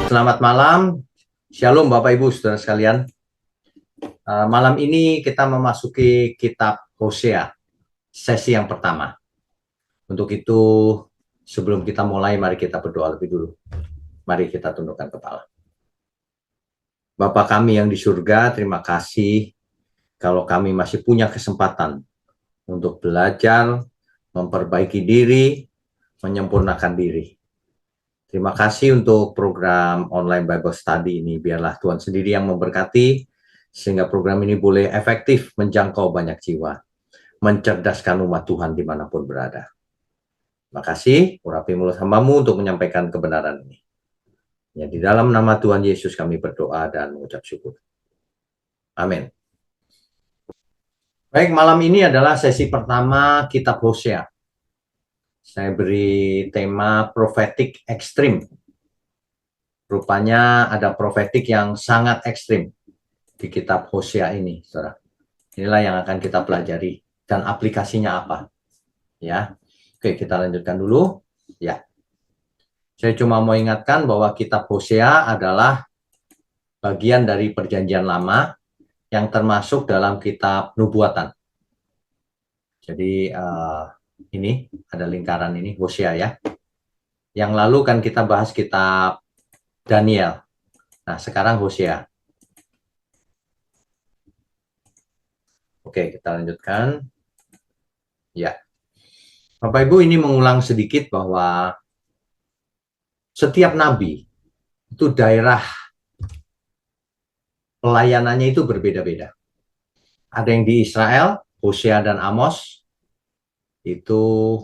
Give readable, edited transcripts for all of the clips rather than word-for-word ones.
Selamat malam, Shalom Bapak Ibu Saudara sekalian. Malam ini kita memasuki kitab Hosea, sesi yang pertama. Untuk itu, sebelum kita mulai, mari kita berdoa lebih dulu. Mari kita tundukkan kepala. Bapa kami yang di surga, terima kasih kalau kami masih punya kesempatan untuk belajar, memperbaiki diri, menyempurnakan diri. Terima kasih untuk program online Bible Study ini. Biarlah Tuhan sendiri yang memberkati, sehingga program ini boleh efektif menjangkau banyak jiwa, mencerdaskan umat Tuhan dimanapun berada. Terima kasih, urapi mulut hamba-Mu untuk menyampaikan kebenaran ini. Ya, di dalam nama Tuhan Yesus kami berdoa dan mengucap syukur. Amin. Baik, malam ini adalah sesi pertama kitab Hosea. Saya beri tema prophetic ekstrim. Rupanya ada profetik yang sangat ekstrim di kitab Hosea ini, saudara. Inilah yang akan kita pelajari dan aplikasinya apa. Ya, oke, kita lanjutkan dulu. Ya, saya cuma mau ingatkan bahwa kitab Hosea adalah bagian dari Perjanjian Lama yang termasuk dalam kitab nubuatan. Jadi ini ada lingkaran ini Hosea ya. Yang lalu kan kita bahas kitab Daniel. Nah, sekarang Hosea. Oke, kita lanjutkan. Ya. Bapak Ibu, ini mengulang sedikit bahwa setiap nabi itu daerah pelayanannya itu berbeda-beda. Ada yang di Israel, Hosea dan Amos. Itu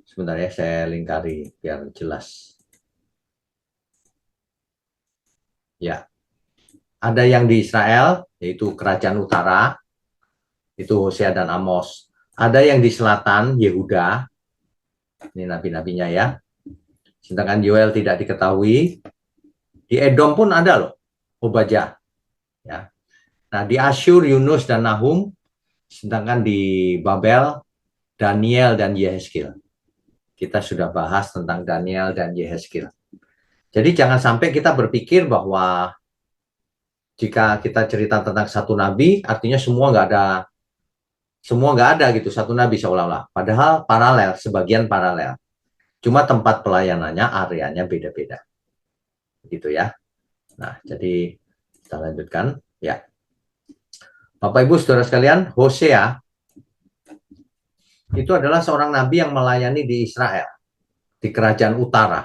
sebentar ya, saya lingkari biar jelas. Ya. Ada yang di Israel, yaitu Kerajaan Utara, itu Hosea dan Amos. Ada yang di selatan, Yehuda, ini nabi-nabinya ya. Sedangkan Yoel tidak diketahui. Di Edom pun ada loh, Obadya. Ya. Nah, di Asyur, Yunus, dan Nahum. Sedangkan di Babel, Daniel dan Yehezkiel. Kita sudah bahas tentang Daniel dan Yehezkiel. Jadi jangan sampai kita berpikir bahwa jika kita cerita tentang satu nabi, artinya semua nggak ada gitu, satu nabi seolah-olah. Padahal paralel, sebagian paralel. Cuma tempat pelayanannya, areanya beda-beda. Gitu ya. Nah, jadi kita lanjutkan. Ya. Bapak Ibu Saudara sekalian, Hosea itu adalah seorang nabi yang melayani di Israel, di Kerajaan Utara.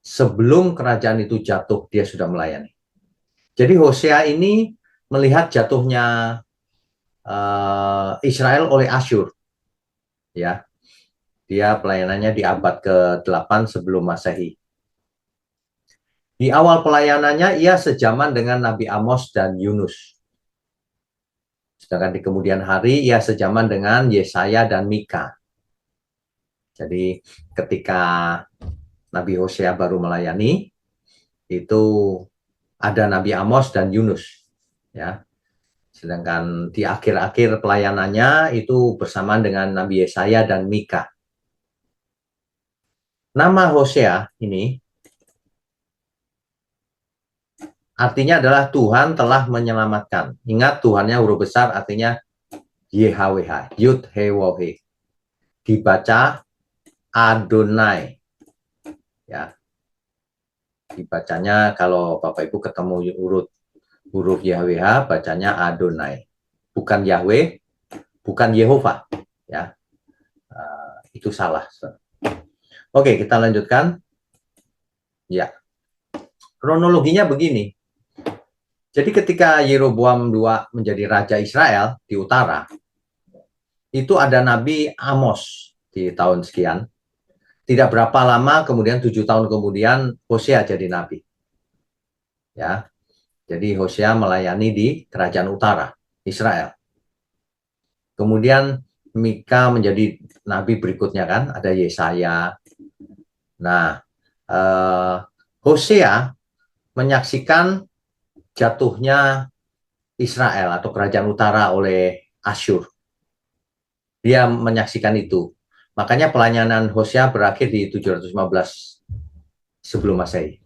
Sebelum kerajaan itu jatuh, dia sudah melayani. Jadi Hosea ini melihat jatuhnya Israel oleh Asyur. Ya, dia pelayanannya di abad ke-8 sebelum Masehi. Di awal pelayanannya, ia sejaman dengan Nabi Amos dan Yunus. Sedangkan di kemudian hari, ia sejaman dengan Yesaya dan Mika. Jadi ketika Nabi Hosea baru melayani, itu ada Nabi Amos dan Yunus. Ya. Sedangkan di akhir-akhir pelayanannya itu bersamaan dengan Nabi Yesaya dan Mika. Nama Hosea ini artinya adalah Tuhan telah menyelamatkan. Ingat, Tuhannya huruf besar artinya YHWH, Yud He Waw He. Dibaca Adonai. Ya. Dibacanya kalau Bapak Ibu ketemu huruf YHWH, bacanya Adonai. Bukan Yahweh, bukan Yehova. Ya. Itu salah. Oke, kita lanjutkan. Ya. Kronologinya begini. Jadi ketika Yeroboam II menjadi raja Israel di utara, itu ada Nabi Amos di tahun sekian. Tidak berapa lama kemudian 7 tahun kemudian Hosea jadi nabi. Ya. Jadi Hosea melayani di kerajaan utara Israel. Kemudian Mika menjadi nabi berikutnya kan, ada Yesaya. Nah, Hosea menyaksikan jatuhnya Israel atau kerajaan utara oleh Asyur. Dia menyaksikan itu. Makanya pelayanan Hosea berakhir di 715 sebelum Masehi.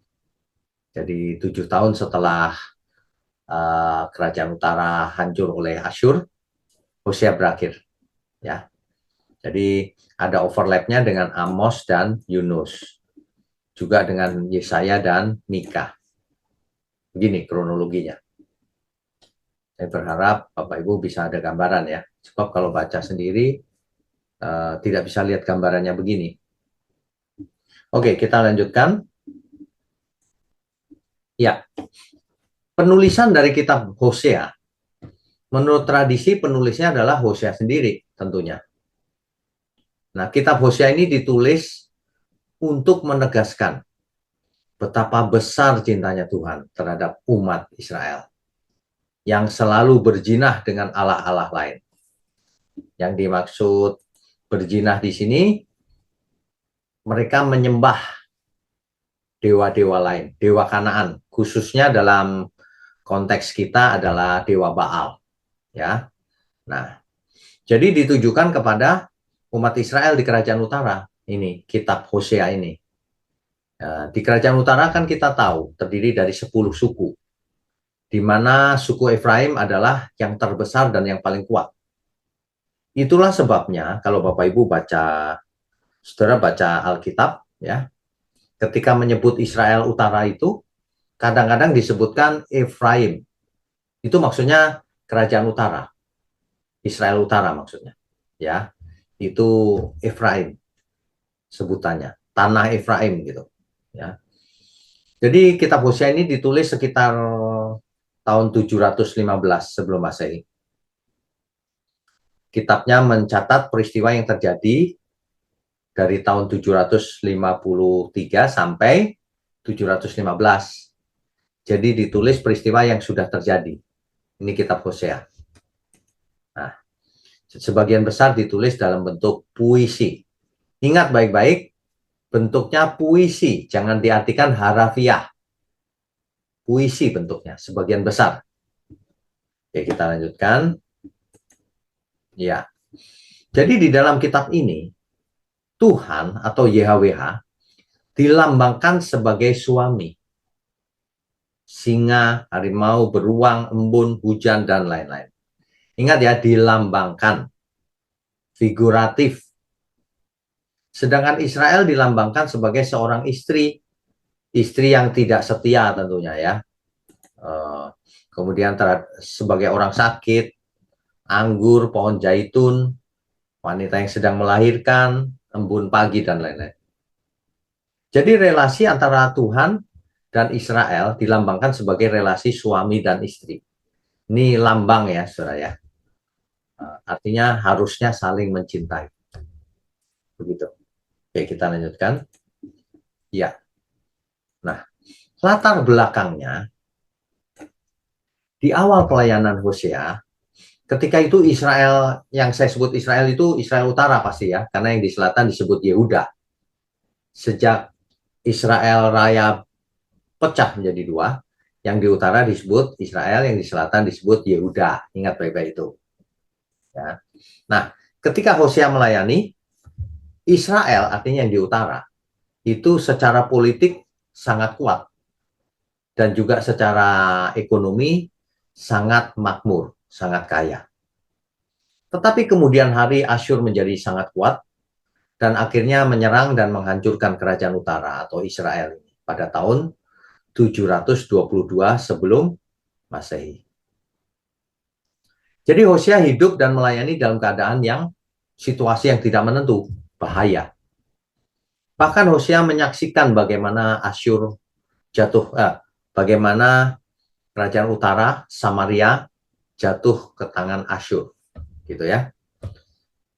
Jadi 7 tahun setelah kerajaan utara hancur oleh Asyur, Hosea berakhir. Ya, jadi ada overlapnya dengan Amos dan Yunus, juga dengan Yesaya dan Mika. Begini kronologinya. Saya berharap Bapak Ibu bisa ada gambaran ya, sebab kalau baca sendiri tidak bisa lihat gambarannya begini. Oke, kita lanjutkan. Ya, penulisan dari kitab Hosea, menurut tradisi penulisnya adalah Hosea sendiri tentunya. Nah, kitab Hosea ini ditulis untuk menegaskan betapa besar cintanya Tuhan terhadap umat Israel yang selalu berjinah dengan allah-allah lain. Yang dimaksud berjinah di sini, mereka menyembah dewa-dewa lain, dewa Kanaan, khususnya dalam konteks kita adalah dewa Baal, ya. Nah, jadi ditujukan kepada umat Israel di Kerajaan Utara. Ini kitab Hosea ini. Di Kerajaan Utara kan kita tahu terdiri dari 10 suku, di mana suku Efraim adalah yang terbesar dan yang paling kuat. Itulah sebabnya kalau Bapak Ibu saudara baca Alkitab, ya, ketika menyebut Israel Utara itu kadang-kadang disebutkan Efraim. Itu maksudnya Kerajaan Utara, Israel Utara maksudnya, ya. Itu Efraim sebutannya, tanah Efraim gitu, ya. Jadi kitab Hosea ini ditulis sekitar tahun 715 sebelum Masehi. Kitabnya mencatat peristiwa yang terjadi dari tahun 753 sampai 715. Jadi ditulis peristiwa yang sudah terjadi. Ini kitab Hosea. Nah, sebagian besar ditulis dalam bentuk puisi. Ingat baik-baik, bentuknya puisi, jangan diartikan harafiah. Puisi bentuknya, sebagian besar. Oke, kita lanjutkan. Ya. Jadi di dalam kitab ini, Tuhan atau YHWH dilambangkan sebagai suami. Singa, harimau, beruang, embun, hujan, dan lain-lain. Ingat ya, dilambangkan. Figuratif. Sedangkan Israel dilambangkan sebagai seorang istri. Istri yang tidak setia tentunya ya. Kemudian sebagai orang sakit, anggur, pohon zaitun, wanita yang sedang melahirkan, embun pagi, dan lain-lain. Jadi relasi antara Tuhan dan Israel dilambangkan sebagai relasi suami dan istri. Ini lambang ya, saudara ya. Artinya harusnya saling mencintai. Begitu. Oke, kita lanjutkan. Ya. Nah, latar belakangnya di awal pelayanan Hosea, ketika itu Israel, yang saya sebut Israel itu Israel Utara pasti ya, karena yang di selatan disebut Yehuda. Sejak Israel Raya pecah menjadi dua, yang di utara disebut Israel, yang di selatan disebut Yehuda. Ingat baik-baik itu. Ya. Nah, ketika Hosea melayani, Israel artinya yang di utara, itu secara politik sangat kuat. Dan juga secara ekonomi sangat makmur, sangat kaya. Tetapi kemudian hari Asyur menjadi sangat kuat, dan akhirnya menyerang dan menghancurkan kerajaan utara atau Israel pada tahun 722 sebelum Masehi. Jadi Hosea hidup dan melayani dalam keadaan yang situasi yang tidak menentu, bahaya. Bahkan Hosea menyaksikan bagaimana Asyur jatuh, bagaimana kerajaan utara Samaria jatuh ke tangan Asyur, gitu ya.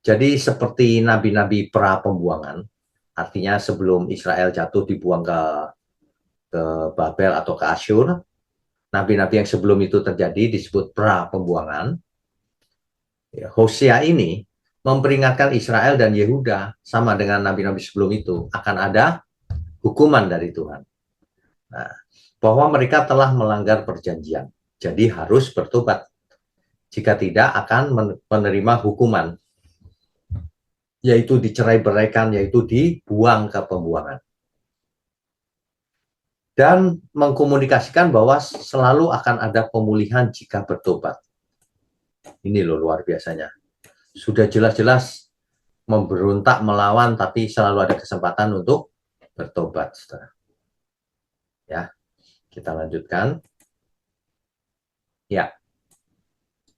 Jadi seperti nabi-nabi pra pembuangan, artinya sebelum Israel jatuh dibuang ke Babel atau ke Asyur, nabi-nabi yang sebelum itu terjadi disebut pra pembuangan. Hosea ini memperingatkan Israel dan Yehuda sama dengan nabi-nabi sebelum itu akan ada hukuman dari Tuhan. Nah, bahwa mereka telah melanggar perjanjian, jadi harus bertobat. Jika tidak akan menerima hukuman, yaitu dicerai-beraikan, yaitu dibuang ke pembuangan. dan mengkomunikasikan bahwa selalu akan ada pemulihan jika bertobat. Ini loh luar biasanya. Sudah jelas-jelas memberontak, melawan, tapi selalu ada kesempatan untuk bertobat, saudara. Ya, kita lanjutkan. Ya,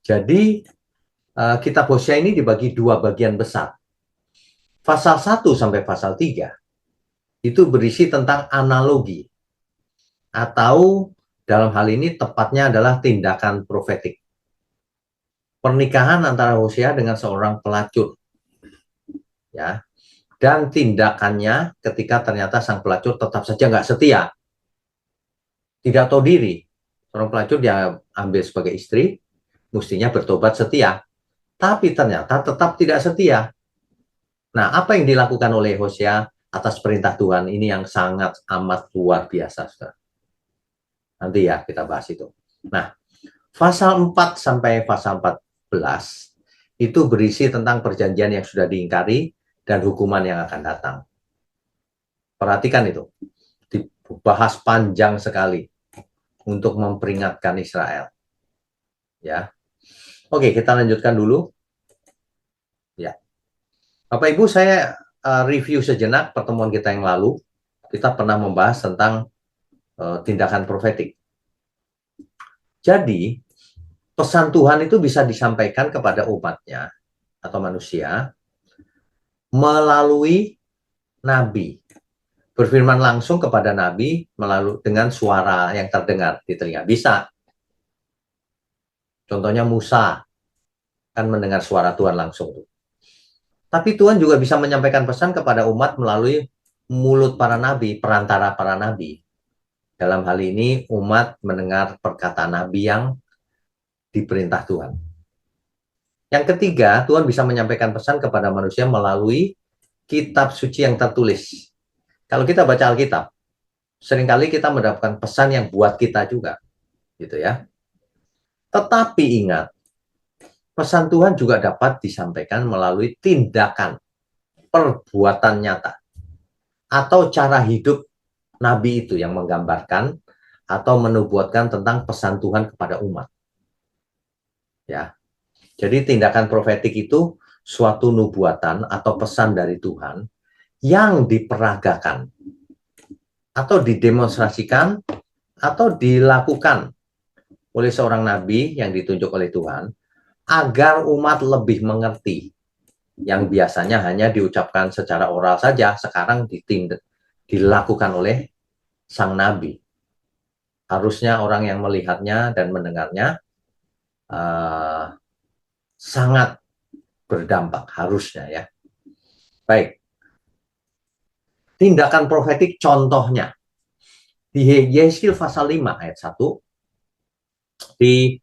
jadi kitab Hosea ini dibagi dua bagian besar. Pasal 1 sampai pasal 3 itu berisi tentang analogi, atau dalam hal ini tepatnya adalah tindakan profetik. Pernikahan antara Hosea dengan seorang pelacur. Ya, dan tindakannya ketika ternyata sang pelacur tetap saja nggak setia, tidak tahu diri. Seorang pelacur dia ambil sebagai istri, mestinya bertobat setia, tapi ternyata tetap tidak setia. Nah, apa yang dilakukan oleh Hosea atas perintah Tuhan ini yang sangat amat luar biasa, saudara. Nanti ya kita bahas itu. Nah, pasal 4 sampai pasal 14 itu berisi tentang perjanjian yang sudah diingkari dan hukuman yang akan datang. Perhatikan itu, dibahas panjang sekali untuk memperingatkan Israel. Ya, oke, kita lanjutkan dulu. Ya, Bapak Ibu, saya review sejenak pertemuan kita yang lalu. Kita pernah membahas tentang tindakan profetik. Jadi, pesan Tuhan itu bisa disampaikan kepada umatnya atau manusia melalui nabi. Berfirman langsung kepada nabi melalui dengan suara yang terdengar di telinga. Bisa. Contohnya Musa kan mendengar suara Tuhan langsung. Tapi Tuhan juga bisa menyampaikan pesan kepada umat melalui mulut para nabi, perantara para nabi. Dalam hal ini umat mendengar perkataan nabi yang diperintah Tuhan. Yang ketiga, Tuhan bisa menyampaikan pesan kepada manusia melalui kitab suci yang tertulis. Kalau kita baca Alkitab, seringkali kita mendapatkan pesan yang buat kita juga, gitu ya. Tetapi ingat, pesan Tuhan juga dapat disampaikan melalui tindakan, perbuatan nyata, atau cara hidup nabi itu yang menggambarkan atau menubuatkan tentang pesan Tuhan kepada umat. Ya, jadi tindakan profetik itu suatu nubuatan atau pesan dari Tuhan yang diperagakan atau didemonstrasikan atau dilakukan oleh seorang nabi yang ditunjuk oleh Tuhan agar umat lebih mengerti, yang biasanya hanya diucapkan secara oral saja, sekarang dilakukan oleh sang nabi. Harusnya orang yang melihatnya dan mendengarnya sangat berdampak, harusnya ya. Baik, tindakan profetik contohnya di Yeskil pasal 5 ayat 1, di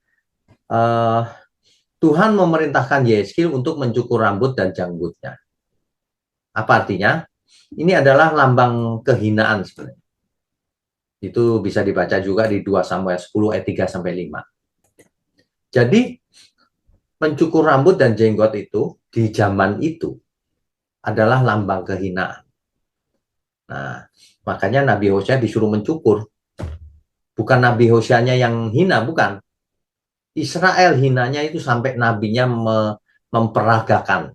Tuhan memerintahkan Yeskil untuk mencukur rambut dan janggutnya. Apa artinya? Ini adalah lambang kehinaan sebenarnya. Itu bisa dibaca juga di 2 Samuel 10 ayat 3 sampai 5. Jadi mencukur rambut dan jenggot itu di zaman itu adalah lambang kehinaan. Nah, makanya Nabi Hosea disuruh mencukur. Bukan Nabi Hoseanya yang hina, bukan. Israel hinanya itu sampai nabinya memperagakan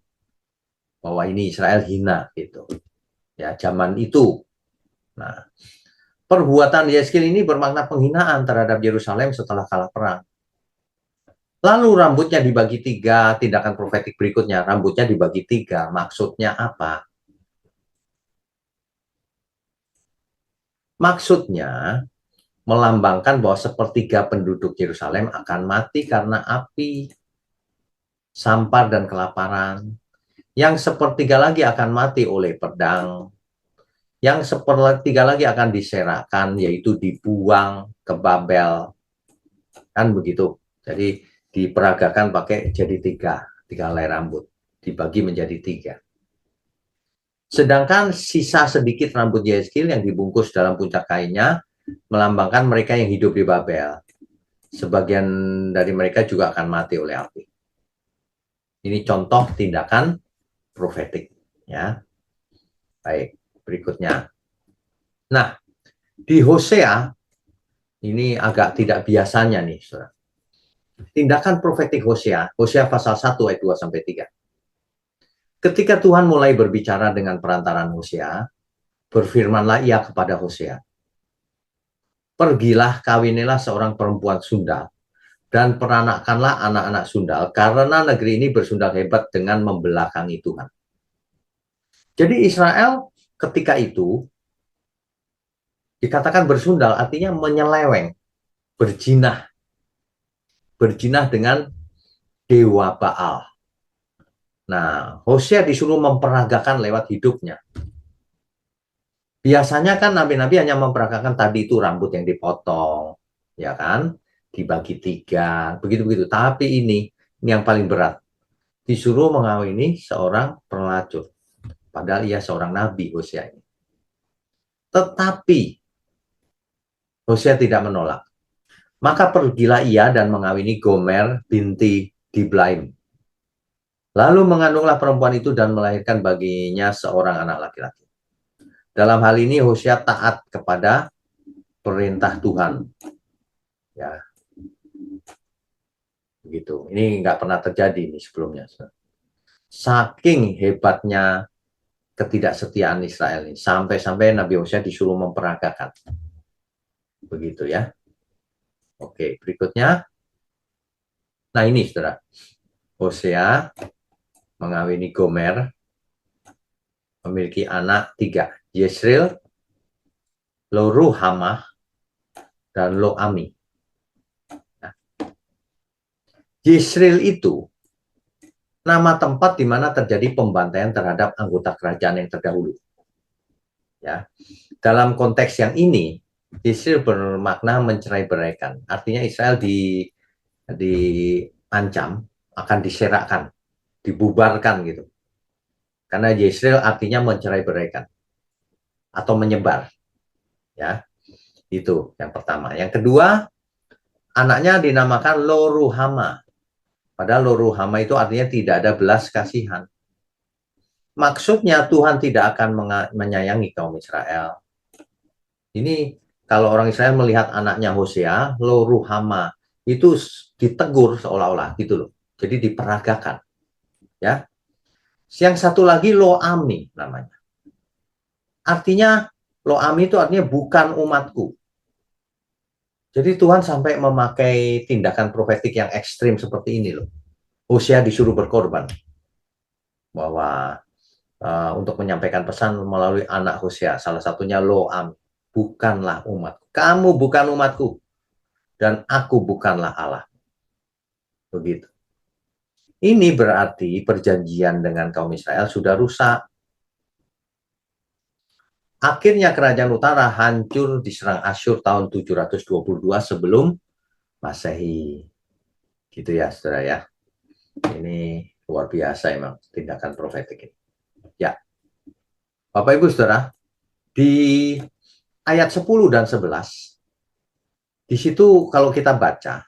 bahwa ini Israel hina gitu. Ya, zaman itu. Nah, perbuatan Yeskil ini bermakna penghinaan terhadap Yerusalem setelah kalah perang. Lalu rambutnya dibagi 3, tindakan profetik berikutnya, rambutnya dibagi 3. Maksudnya apa? Maksudnya melambangkan bahwa sepertiga penduduk Yerusalem akan mati karena api, sampar, dan kelaparan. Yang sepertiga lagi akan mati oleh pedang. Yang sepertiga lagi akan diserahkan, yaitu dibuang ke Babel. Kan begitu. Jadi diperagakan pakai jadi 3 helai rambut. Dibagi menjadi 3. Sedangkan sisa sedikit rambut Yeskil yang dibungkus dalam puncak kainnya melambangkan mereka yang hidup di Babel. Sebagian dari mereka juga akan mati oleh api. Ini contoh tindakan profetik. Ya. Baik, berikutnya. Nah, Di Hosea, ini agak tidak biasanya nih, saudara. Tindakan profetik Hosea, Hosea pasal 1 ayat 2 sampai 3. Ketika Tuhan mulai berbicara dengan perantaran Hosea, berfirmanlah ia kepada Hosea, pergilah kawinilah seorang perempuan sundal, dan peranakanlah anak-anak sundal, karena negeri ini bersundal hebat dengan membelakangi Tuhan. Jadi Israel ketika itu dikatakan bersundal, artinya menyeleweng, berjinah, berjinah dengan dewa Baal. Nah, Hosea disuruh memperagakan lewat hidupnya. Biasanya kan nabi-nabi hanya memperagakan tadi itu rambut yang dipotong, ya kan? Dibagi 3, begitu-begitu. Tapi ini yang paling berat. Disuruh mengawini seorang pelacur. Padahal ia seorang nabi, Hosea ini. Tetapi Hosea tidak menolak. Maka pergilah ia dan mengawini Gomer binti Diblaim. Lalu mengandunglah perempuan itu dan melahirkan baginya seorang anak laki-laki. Dalam hal ini Hosea taat kepada perintah Tuhan. Ya, begitu. Ini nggak pernah terjadi ini sebelumnya. Saking hebatnya ketidaksetiaan Israel ini, sampai-sampai Nabi Hosea disuruh memperagakan. Begitu ya. Oke, berikutnya. Nah ini saudara, Hosea mengawini Gomer, memiliki anak 3, Yesreel, Lo-ruhamah, dan Lo-ami. Nah, Yesreel itu nama tempat di mana terjadi pembantaian terhadap anggota kerajaan yang terdahulu. Ya, dalam konteks yang ini, Yesreel bermakna mencerai-beraikan. Artinya Israel diancam akan diserakkan, dibubarkan gitu. Karena Yesreel artinya mencerai-beraikan atau menyebar. Ya, itu yang pertama. Yang kedua, anaknya dinamakan Lo-ruhamah. Padahal Lo-ruhamah itu artinya tidak ada belas kasihan. Maksudnya Tuhan tidak akan menyayangi kaum Israel. Ini kalau orang Israel melihat anaknya Hosea, Lo-ruhamah, itu ditegur seolah-olah gitu loh. Jadi diperagakan. Ya. Yang satu lagi Lo-ami namanya. Artinya Lo-ami itu artinya bukan umatku. Jadi Tuhan sampai memakai tindakan profetik yang ekstrim seperti ini loh. Hosea disuruh berkorban bahwa untuk menyampaikan pesan melalui anak Hosea, salah satunya Lo-ami, bukanlah umatku. Kamu bukan umatku dan aku bukanlah Allah. Begitu. Ini berarti perjanjian dengan kaum Israel sudah rusak. Akhirnya kerajaan utara hancur diserang Asyur tahun 722 sebelum Masehi. Gitu ya, saudara ya. Ini luar biasa emang tindakan profetik ini. Ya, Bapak Ibu saudara, di ayat 10 dan 11, di situ kalau kita baca,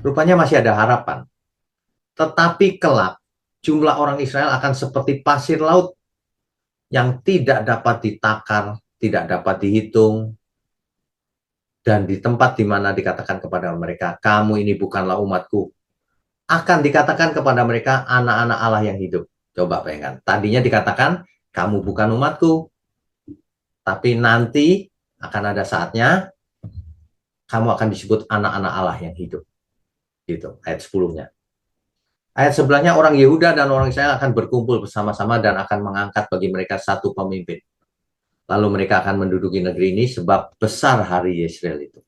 rupanya masih ada harapan. Tetapi kelak, jumlah orang Israel akan seperti pasir laut yang tidak dapat ditakar, tidak dapat dihitung, dan di tempat di mana dikatakan kepada mereka, kamu ini bukanlah umatku, akan dikatakan kepada mereka anak-anak Allah yang hidup. Coba bayangkan, tadinya dikatakan kamu bukan umatku, tapi nanti akan ada saatnya kamu akan disebut anak-anak Allah yang hidup. Gitu, ayat 10-nya. Ayat sebelahnya orang Yehuda dan orang Israel akan berkumpul bersama-sama dan akan mengangkat bagi mereka satu pemimpin. Lalu mereka akan menduduki negeri ini sebab besar hari Yesreel itu.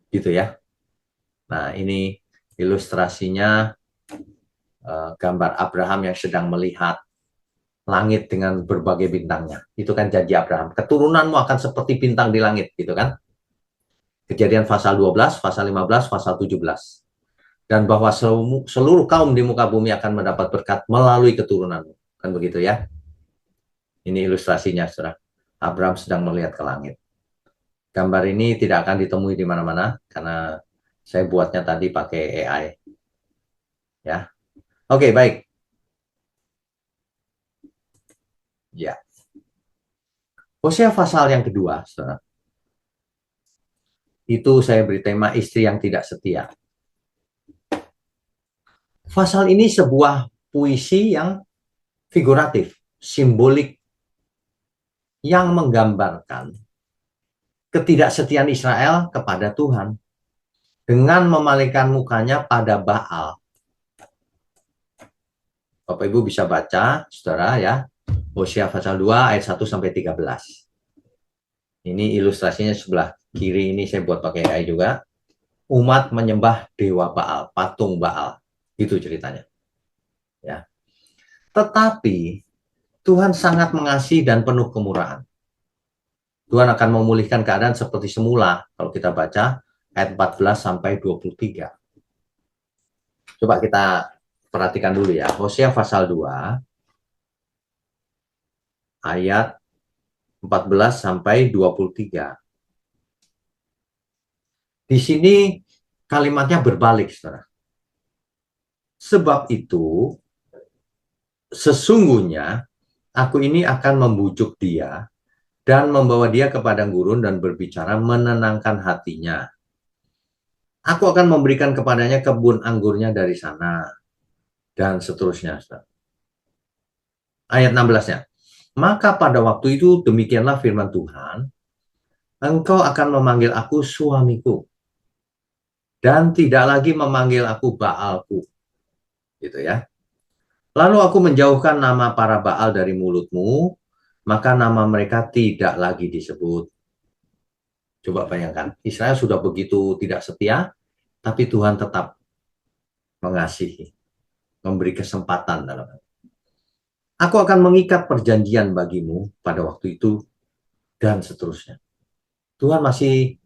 Gitu ya. Nah, ini ilustrasinya gambar Abraham yang sedang melihat langit dengan berbagai bintangnya. Itu kan janji Abraham. Keturunanmu akan seperti bintang di langit, gitu kan? Kejadian pasal 12, pasal 15, pasal 17. Dan bahwa seluruh kaum di muka bumi akan mendapat berkat melalui keturunanmu. Kan begitu ya? Ini ilustrasinya, saudara. Abraham sedang melihat ke langit. Gambar ini tidak akan ditemui di mana-mana karena saya buatnya tadi pakai AI. Ya. Oke, baik. Ya. Hosea pasal yang kedua, saudara. Itu saya beri tema istri yang tidak setia. Pasal ini sebuah puisi yang figuratif, simbolik, yang menggambarkan ketidaksetiaan Israel kepada Tuhan dengan memalingkan mukanya pada Baal. Bapak Ibu bisa baca, saudara ya, Hosea pasal 2 ayat 1 sampai 13. Ini ilustrasinya sebelah kiri ini saya buat pakai AI juga. Umat menyembah dewa Baal, patung Baal. Itu ceritanya. Ya. Tetapi Tuhan sangat mengasihi dan penuh kemurahan. Tuhan akan memulihkan keadaan seperti semula kalau kita baca ayat 14 sampai 23. Coba kita perhatikan dulu ya. Hosea pasal 2 ayat 14 sampai 23. Di sini kalimatnya berbalik, saudara. Sebab itu, sesungguhnya aku ini akan membujuk dia dan membawa dia ke padang gurun dan berbicara menenangkan hatinya. Aku akan memberikan kepadanya kebun anggurnya dari sana, dan seterusnya. Saudara. Ayat 16-nya. Maka pada waktu itu demikianlah firman Tuhan, engkau akan memanggil aku suamiku, dan tidak lagi memanggil aku Baalku. Gitu ya. Lalu aku menjauhkan nama para Baal dari mulutmu, maka nama mereka tidak lagi disebut. Coba bayangkan, Israel sudah begitu tidak setia, tapi Tuhan tetap mengasihi, memberi kesempatan dalam. Aku akan mengikat perjanjian bagimu pada waktu itu, dan seterusnya. Tuhan masih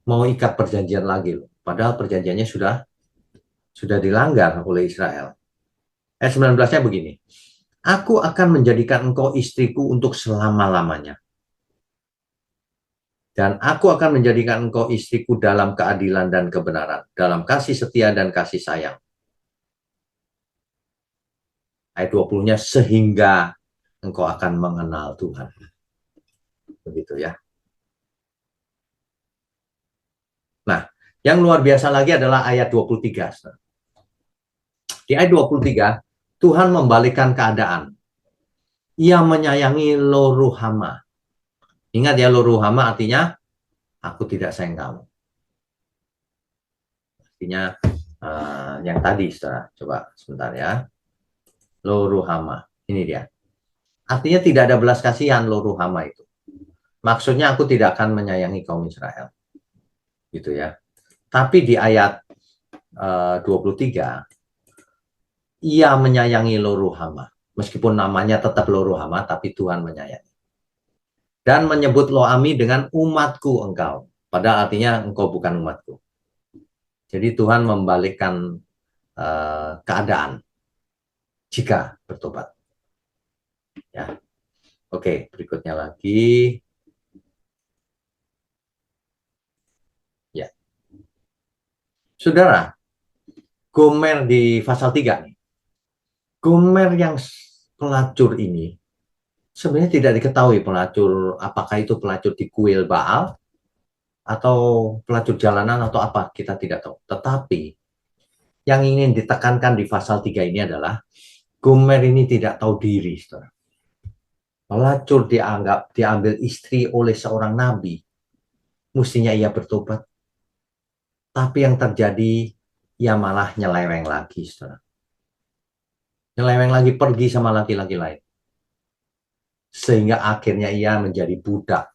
mau ikat perjanjian lagi loh. Padahal perjanjiannya sudah dilanggar oleh Israel. Ayat 19-nya begini. Aku akan menjadikan engkau istriku untuk selama-lamanya. Dan aku akan menjadikan engkau istriku dalam keadilan dan kebenaran, dalam kasih setia dan kasih sayang. Ayat 20-nya, sehingga engkau akan mengenal Tuhan. Begitu ya. Nah, yang luar biasa lagi adalah ayat 23. Di ayat 23, Tuhan membalikkan keadaan. Ia menyayangi Lo-ruhama. Ingat ya, Lo-ruhama artinya, aku tidak sayang kamu. Artinya, yang tadi, saudara. Coba sebentar ya. Lo-ruhama. Ini dia. Artinya tidak ada belas kasihan Lo-ruhama itu. Maksudnya aku tidak akan menyayangi kaum Israel. Gitu ya. Tapi di ayat 23, ia menyayangi Lo-ruhama. Meskipun namanya tetap Lo-ruhama, tapi Tuhan menyayangi. Dan menyebut Lo-ami dengan umatku engkau. Padahal artinya engkau bukan umatku. Jadi Tuhan membalikkan keadaan jika bertobat. Ya. Oke, berikutnya lagi. Ya. Saudara, Gomer di pasal 3 nih. Gomer yang pelacur ini sebenarnya tidak diketahui pelacur, apakah itu pelacur di kuil Baal atau pelacur jalanan atau apa, kita tidak tahu. Tetapi yang ingin ditekankan di pasal 3 ini adalah Gomer ini tidak tahu diri, saudara. Pelacur diambil istri oleh seorang nabi. Mestinya ia bertobat. Tapi yang terjadi, ia malah nyeleweng lagi, saudara. Nyeleweng lagi pergi sama laki-laki lain. Sehingga akhirnya ia menjadi budak.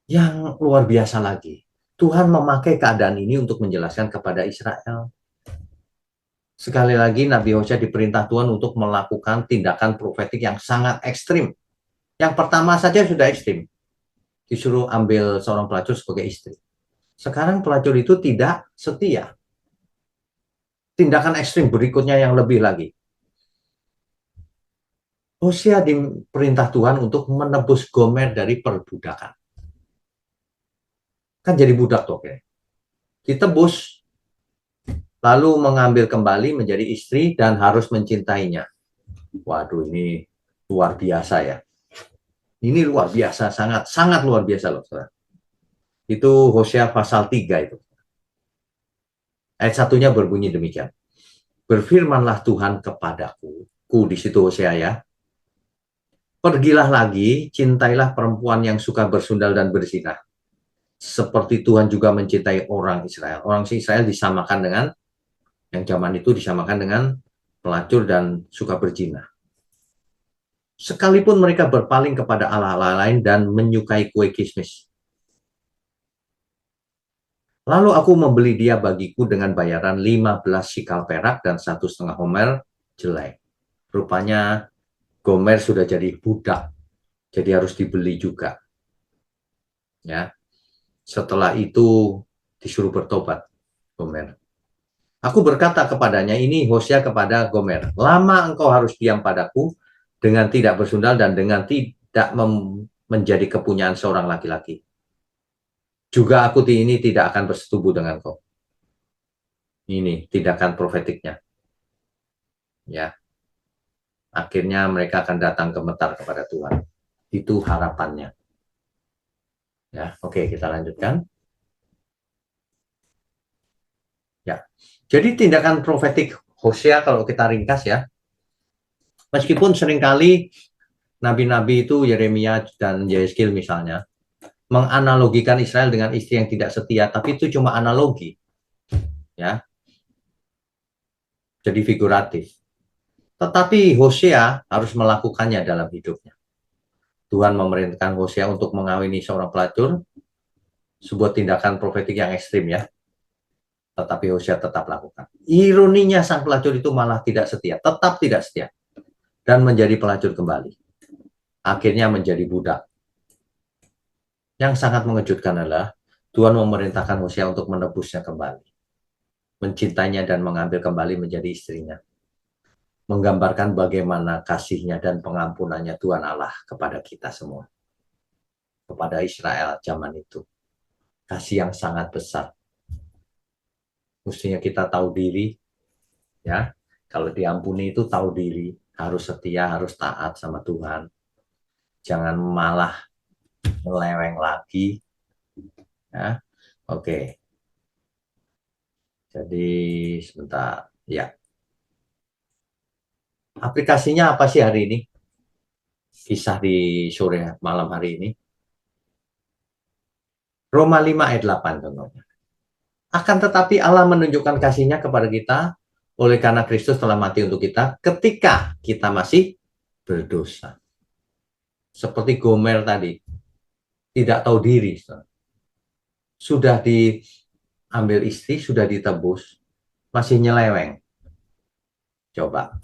Yang luar biasa lagi, Tuhan memakai keadaan ini untuk menjelaskan kepada Israel. Sekali lagi, Nabi Hosea diperintah Tuhan untuk melakukan tindakan profetik yang sangat ekstrim. Yang pertama saja sudah ekstrim. Disuruh ambil seorang pelacur sebagai istri. Sekarang pelacur itu tidak setia. Tindakan ekstrim berikutnya yang lebih lagi. Hosea diperintah Tuhan untuk menebus Gomer dari perbudakan. Kan jadi budak tuh, oke. Ditebus, lalu mengambil kembali menjadi istri dan harus mencintainya. Waduh, ini luar biasa ya. Ini luar biasa, sangat luar biasa loh, saudara. Itu Hosea pasal 3 itu. Ayat satunya berbunyi demikian. Berfirmanlah Tuhan kepadaku, di situ Hosea ya. Pergilah lagi, cintailah perempuan yang suka bersundal dan berzina. Seperti Tuhan juga mencintai orang Israel. Orang Israel disamakan dengan, yang zaman itu disamakan dengan pelacur dan suka berzina. Sekalipun mereka berpaling kepada allah-allah lain dan menyukai kue kismis. Lalu aku membeli dia bagiku dengan bayaran 15 sikal perak dan 1,5 homer jelai. Rupanya Gomer sudah jadi budak, jadi harus dibeli juga. Ya, setelah itu disuruh bertobat Gomer. Aku berkata kepadanya, ini Hosea kepada Gomer, lama engkau harus diam padaku dengan tidak bersundal dan dengan tidak menjadi kepunyaan seorang laki-laki. Juga aku ini tidak akan bersetubuh dengan kau. Ini tindakan profetiknya. Ya, akhirnya mereka akan datang gemetar kepada Tuhan. Itu harapannya. Ya, oke, kita lanjutkan. Ya, jadi tindakan profetik Hosea kalau kita ringkas ya, meskipun seringkali nabi-nabi itu Yeremia dan Yehezkiel misalnya menganalogikan Israel dengan istri yang tidak setia, tapi itu cuma analogi, ya, jadi figuratif. Tetapi Hosea harus melakukannya dalam hidupnya. Tuhan memerintahkan Hosea untuk mengawini seorang pelacur, sebuah tindakan profetik yang ekstrim ya. Tetapi Hosea tetap lakukan. Ironinya sang pelacur itu malah tidak setia, tetap tidak setia. Dan menjadi pelacur kembali. Akhirnya menjadi budak. Yang sangat mengejutkan adalah Tuhan memerintahkan Hosea untuk menebusnya kembali. Mencintainya dan mengambil kembali menjadi istrinya. Menggambarkan bagaimana kasihnya dan pengampunannya Tuhan Allah kepada kita semua. Kepada Israel zaman itu. Kasih yang sangat besar. Mestinya kita tahu diri, ya. Kalau diampuni itu tahu diri, harus setia, harus taat sama Tuhan. Jangan malah meleweng lagi. Ya. Oke. Jadi sebentar, ya. Aplikasinya apa sih hari ini? Kisah di sore malam hari ini. Roma 5 ayat 8 contohnya. Akan tetapi Allah menunjukkan kasih-Nya kepada kita oleh karena Kristus telah mati untuk kita ketika kita masih berdosa. Seperti Gomer tadi, tidak tahu diri. Sudah diambil istri, sudah ditebus, masih nyeleweng. Coba.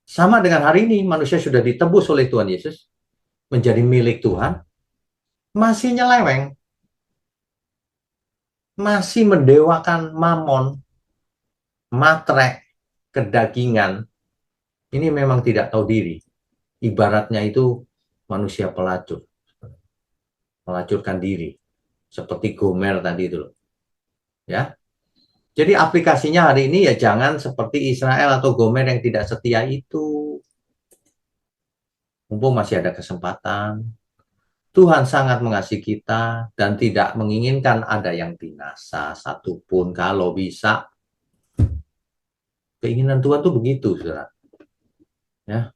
Sama dengan hari ini, manusia sudah ditebus oleh Tuhan Yesus, menjadi milik Tuhan, masih nyeleweng. Masih mendewakan mamon, matre, kedagingan. Ini memang tidak tahu diri. Ibaratnya itu manusia pelacur. Melacurkan diri. Seperti Gomer tadi itu. Ya. Jadi aplikasinya hari ini ya jangan seperti Israel atau Gomer yang tidak setia itu. Mumpung masih ada kesempatan. Tuhan sangat mengasihi kita dan tidak menginginkan ada yang binasa satupun. Kalau bisa, keinginan Tuhan tuh begitu, saudara. Ya.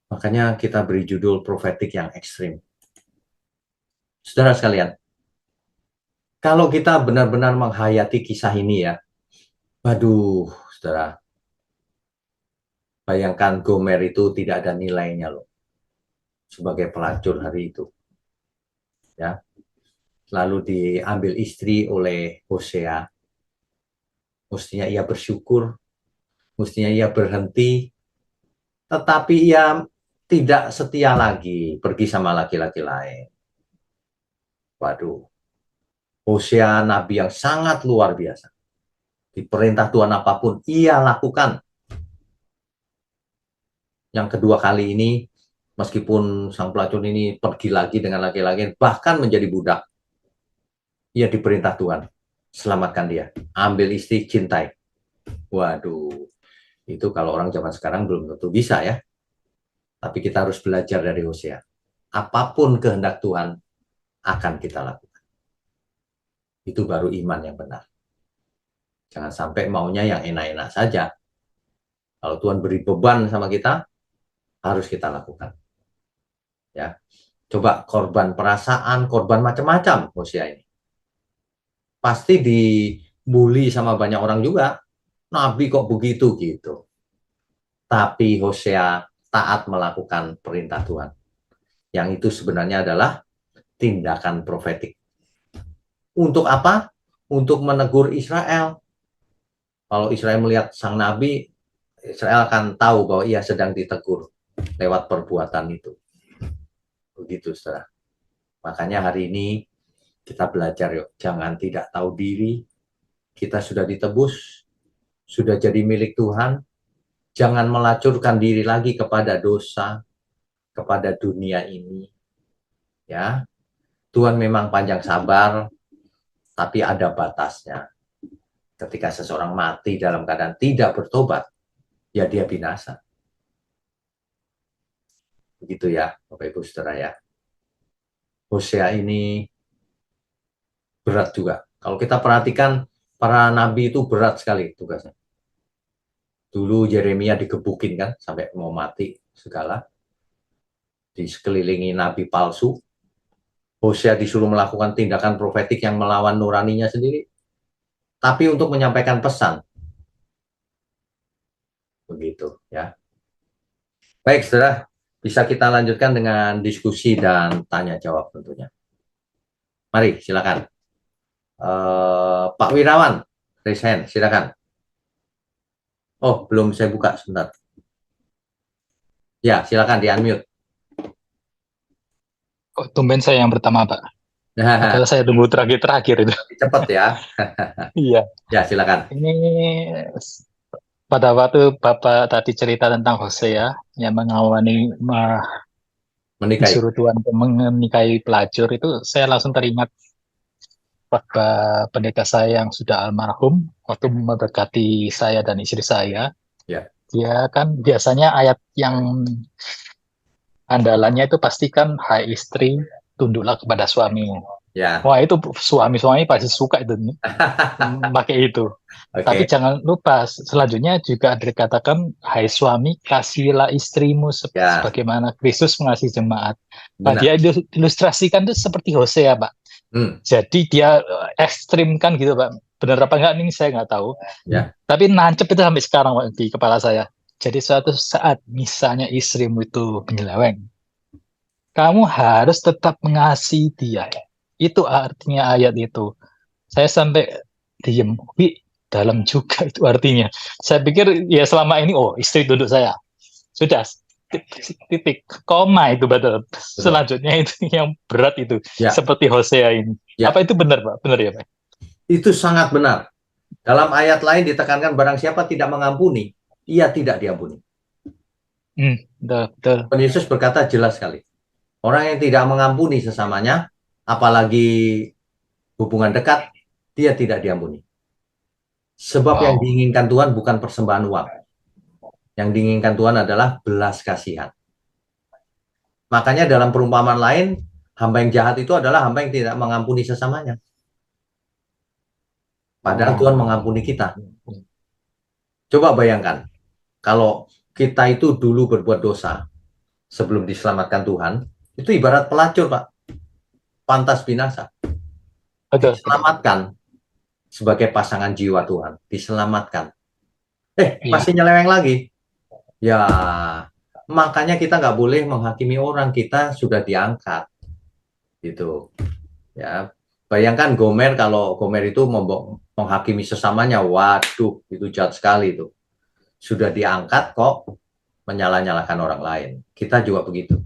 Makanya kita beri judul profetik yang ekstrim. Saudara sekalian, kalau kita benar-benar menghayati kisah ini ya, waduh, saudara, bayangkan Gomer itu tidak ada nilainya loh, sebagai pelacur hari itu. Ya, lalu diambil istri oleh Hosea, mestinya ia bersyukur, mestinya ia berhenti, tetapi ia tidak setia lagi, pergi sama laki-laki lain. Waduh, Hosea nabi yang sangat luar biasa. Diperintah Tuhan apapun, ia lakukan. Yang kedua kali ini, meskipun sang pelacur ini pergi lagi dengan laki-laki, bahkan menjadi budak, ia diperintah Tuhan, selamatkan dia, ambil istri, cintai. Waduh, itu kalau orang zaman sekarang belum tentu bisa ya. Tapi kita harus belajar dari Hosea. Apapun kehendak Tuhan akan kita lakukan. Itu baru iman yang benar. Jangan sampai maunya yang enak-enak saja. Kalau Tuhan beri beban sama kita, harus kita lakukan. Ya, coba korban perasaan, korban macam-macam Hosea ini. Pasti dibully sama banyak orang juga. Nabi kok begitu gitu. Tapi Hosea taat melakukan perintah Tuhan. Yang itu sebenarnya adalah tindakan profetik. Untuk apa? Untuk menegur Israel. Kalau Israel melihat sang nabi, Israel akan tahu bahwa ia sedang ditegur lewat perbuatan itu. Begitu, saudara. Makanya hari ini kita belajar yuk, jangan tidak tahu diri. Kita sudah ditebus, sudah jadi milik Tuhan. Jangan melacurkan diri lagi kepada dosa, kepada dunia ini. Ya, Tuhan memang panjang sabar, tapi ada batasnya. Ketika seseorang mati dalam keadaan tidak bertobat, ya dia binasa. Begitu ya, Bapak Ibu Saudara ya. Hosea ini berat juga. Kalau kita perhatikan, para nabi itu berat sekali tugasnya. Dulu Yeremia digebukin kan, sampai mau mati segala. Di sekelilingi nabi palsu. Hosea disuruh melakukan tindakan profetik yang melawan nuraninya sendiri. Tapi untuk menyampaikan pesan. Begitu ya. Baik, saudara. Bisa kita lanjutkan dengan diskusi dan tanya jawab tentunya. Mari, silakan. Pak Wirawan, raise hand, silakan. Oh, belum saya buka, sebentar. Ya, silakan di-unmute. Kok tumben saya yang pertama, Pak? Padahal saya tunggu terakhir-terakhir itu. Cepat ya. Iya. Ya, silakan. Ini pada waktu Bapak tadi cerita tentang Hosea yang mengawani Menikahi. disuruh Tuhan untuk menikahi pelacur itu, saya langsung teringat pendeta saya yang sudah almarhum waktu memberkati saya dan istri saya. Ya. Dia kan biasanya ayat yang andalannya itu pastikan hai istri tunduklah kepada suamimu. Ya. Wah, itu suami-suami pasti suka itu pakai itu. Tapi Oke. jangan lupa selanjutnya juga dikatakan hai suami kasihlah istrimu Ya, sebagaimana Kristus mengasihi jemaat. Nah, benar. dia ilustrasikan itu seperti Hosea, Pak. Hmm. Jadi dia ekstrim kan gitu, Pak. Benar apa enggak nih saya nggak tahu. Ya. Tapi nancep itu sampai sekarang, Pak, di kepala saya. Jadi suatu saat misalnya istrimu itu menyeleweng, kamu harus tetap mengasihi dia. Itu artinya ayat itu. Saya sampai diem. Wih, dalam juga itu artinya. Saya pikir ya selama ini, oh istri duduk saya. Sudah, titik. Koma itu betul. Selanjutnya itu yang berat itu. Ya. Seperti Hosea ini. Ya. Apa itu benar, Pak? Benar ya, Pak? Itu sangat benar. Dalam ayat lain ditekankan barang siapa tidak mengampuni, ia tidak diampuni. Betul. Tuhan Yesus berkata jelas sekali. Orang yang tidak mengampuni sesamanya, apalagi hubungan dekat, dia tidak diampuni. Sebab yang diinginkan Tuhan bukan persembahan uang. Yang diinginkan Tuhan adalah belas kasihan. Makanya dalam perumpamaan lain, hamba yang jahat itu adalah hamba yang tidak mengampuni sesamanya. Padahal Tuhan mengampuni kita. Coba bayangkan, kalau kita itu dulu berbuat dosa sebelum diselamatkan Tuhan, itu ibarat pelacur, Pak. Pantas binasa. Diselamatkan sebagai pasangan jiwa Tuhan. Diselamatkan. Masih nyeleweng lagi. Ya, makanya kita nggak boleh menghakimi orang. Kita sudah diangkat. Gitu. Ya, bayangkan Gomer, kalau Gomer itu menghakimi sesamanya, waduh, itu jahat sekali itu. Sudah diangkat kok menyalah-nyalahkan orang lain. Kita juga begitu.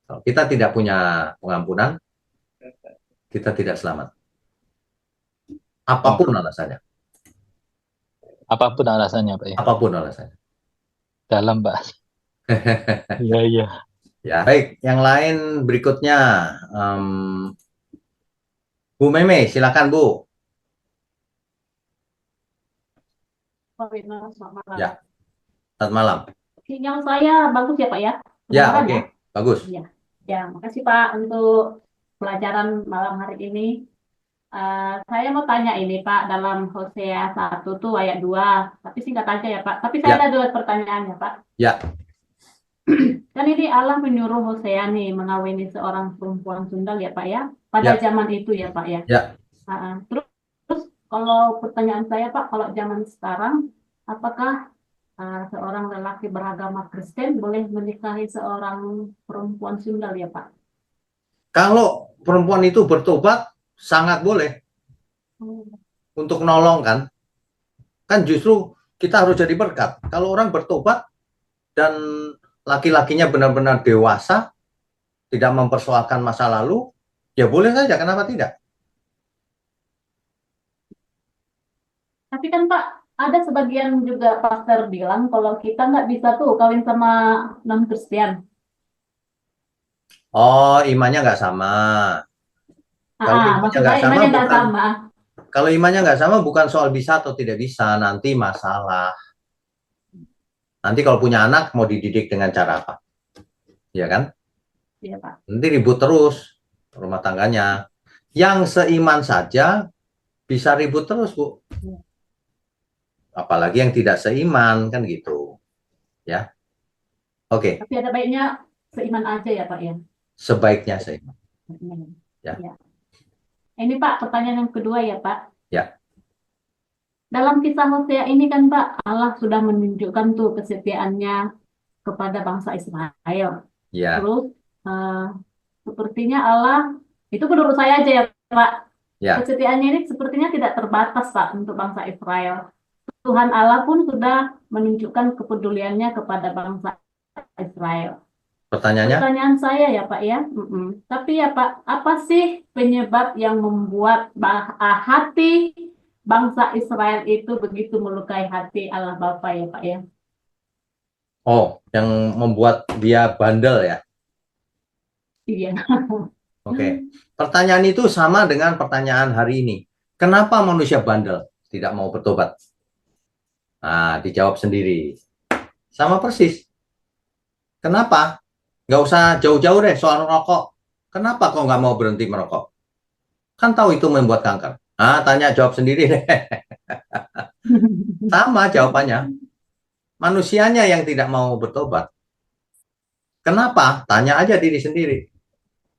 Kalau kita tidak punya pengampunan, kita tidak selamat. Apapun alasannya. Apapun alasannya, Pak ya. Apapun alasannya. Dalam, Pak. Iya, iya. Ya, baik. Yang lain berikutnya, Bu Meme, silakan Bu. Pak Wirna, selamat malam. Ya, selamat malam. Sinyal saya bagus ya Pak ya? Ya, Kedengaran oke. ya? Bagus. Iya. Ya, makasih Pak untuk pelajaran malam hari ini. Saya mau tanya ini Pak, dalam Hosea 1 tuh ayat 2. Tapi singkat aja ya Pak. Tapi saya Ya, ada dua pertanyaannya Pak. ya, Kan ini Allah menyuruh Hosea nih mengawini seorang perempuan Sundal ya Pak ya. Pada ya, zaman itu ya Pak ya. ya. Terus kalau pertanyaan saya Pak, kalau zaman sekarang, apakah seorang lelaki beragama Kristen boleh menikahi seorang perempuan Sundal ya Pak? Kalau perempuan itu bertobat, sangat boleh Oh, untuk nolong kan. Kan justru kita harus jadi berkat. Kalau orang bertobat dan laki-lakinya benar-benar dewasa, tidak mempersoalkan masa lalu, ya boleh saja, kenapa tidak? tapi kan Pak, ada sebagian juga pastor bilang kalau kita nggak bisa tuh kawin sama non-Kristen. Oh, imannya nggak sama. Kalau imannya Maksud nggak saya sama imannya nggak bukan sama. kalau imannya nggak sama bukan soal bisa atau tidak bisa, nanti masalah. Nanti kalau punya anak mau dididik dengan cara apa? Ya kan? Iya Pak. Nanti ribut terus rumah tangganya. Yang seiman saja bisa ribut terus, Bu. Iya. Apalagi yang tidak seiman kan gitu. Ya. Oke, Tapi ada baiknya seiman aja ya Pak ya. sebaiknya seiman. Ya. Ya. Ini Pak, pertanyaan yang kedua ya Pak. Ya. Dalam kisah Hosea ini kan Pak, Allah sudah menunjukkan tuh kesetiaannya kepada bangsa Israel. Ya. Terus eh, sepertinya Allah, itu menurut saya aja ya Pak, Ya. kesetiaannya ini sepertinya tidak terbatas Pak untuk bangsa Israel. Tuhan Allah pun sudah menunjukkan kepeduliannya kepada bangsa Israel. Pertanyaannya? Pertanyaan saya ya Pak ya, tapi ya Pak, apa sih penyebab yang membuat hati bangsa Israel itu begitu melukai hati Allah Bapa ya Pak ya? Oh, yang membuat dia bandel ya? Iya. Oke. Pertanyaan itu sama dengan pertanyaan hari ini. Kenapa manusia bandel tidak mau bertobat? Nah, dijawab sendiri. Sama persis. Kenapa? Nggak usah jauh-jauh deh soal rokok. Kenapa kok nggak mau berhenti merokok? Kan tahu itu membuat kanker. Ah, tanya jawab sendiri deh. Sama jawabannya. Manusianya yang tidak mau bertobat. Kenapa? Tanya aja diri sendiri.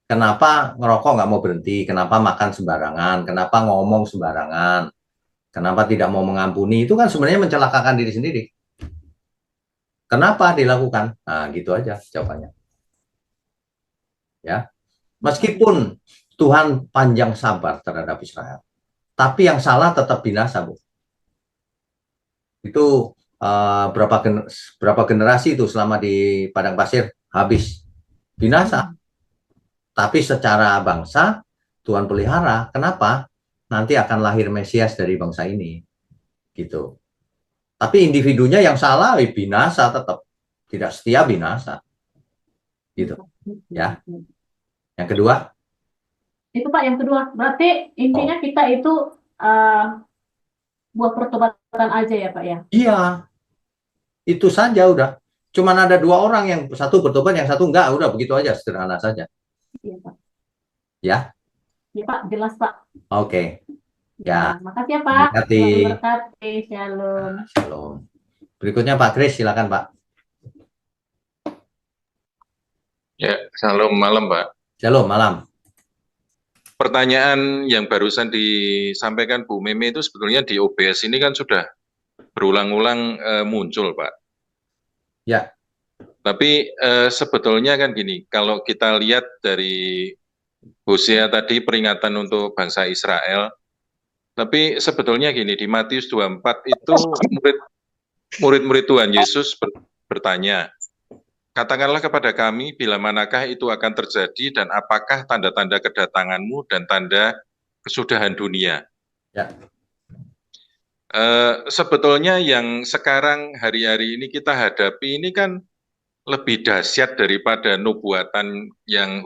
Kenapa ngerokok nggak mau berhenti? Kenapa makan sembarangan? Kenapa ngomong sembarangan? Kenapa tidak mau mengampuni? Itu kan sebenarnya mencelakakan diri sendiri. Kenapa dilakukan? Nah, gitu aja jawabannya. Ya, meskipun Tuhan panjang sabar terhadap Israel, tapi yang salah tetap binasa, Bu. Itu berapa generasi itu selama di padang pasir habis binasa. Tapi secara bangsa Tuhan pelihara. Kenapa? Nanti akan lahir Mesias dari bangsa ini. Gitu. Tapi individunya yang salah binasa tetap. Tidak setia binasa. Gitu. Ya. Yang kedua? Itu Pak yang kedua. Berarti intinya kita itu buat pertobatan aja ya Pak ya? Iya. Itu saja udah. Cuman ada dua orang yang satu bertobat, yang satu enggak. Udah begitu aja, sederhana saja. Iya Pak. Ya. Iya Pak, jelas Pak. Oke. Ya. Makasih ya Pak. Berkati. Tuhan memberkati. Shalom. Shalom. Berikutnya Pak Kris, silakan Pak. Ya, shalom malam Pak. Shalom malam. Pertanyaan yang barusan disampaikan Bu Meme itu sebetulnya di OBS ini kan sudah berulang-ulang muncul Pak. Ya. Tapi sebetulnya kan gini, kalau kita lihat dari Hosea tadi peringatan untuk bangsa Israel, tapi sebetulnya gini, di Matius 24 itu murid-murid Tuhan Yesus bertanya, katakanlah kepada kami bila manakah itu akan terjadi dan apakah tanda-tanda kedatanganmu dan tanda kesudahan dunia. Ya. Sebetulnya yang sekarang hari-hari ini kita hadapi ini kan lebih dahsyat daripada nubuatan yang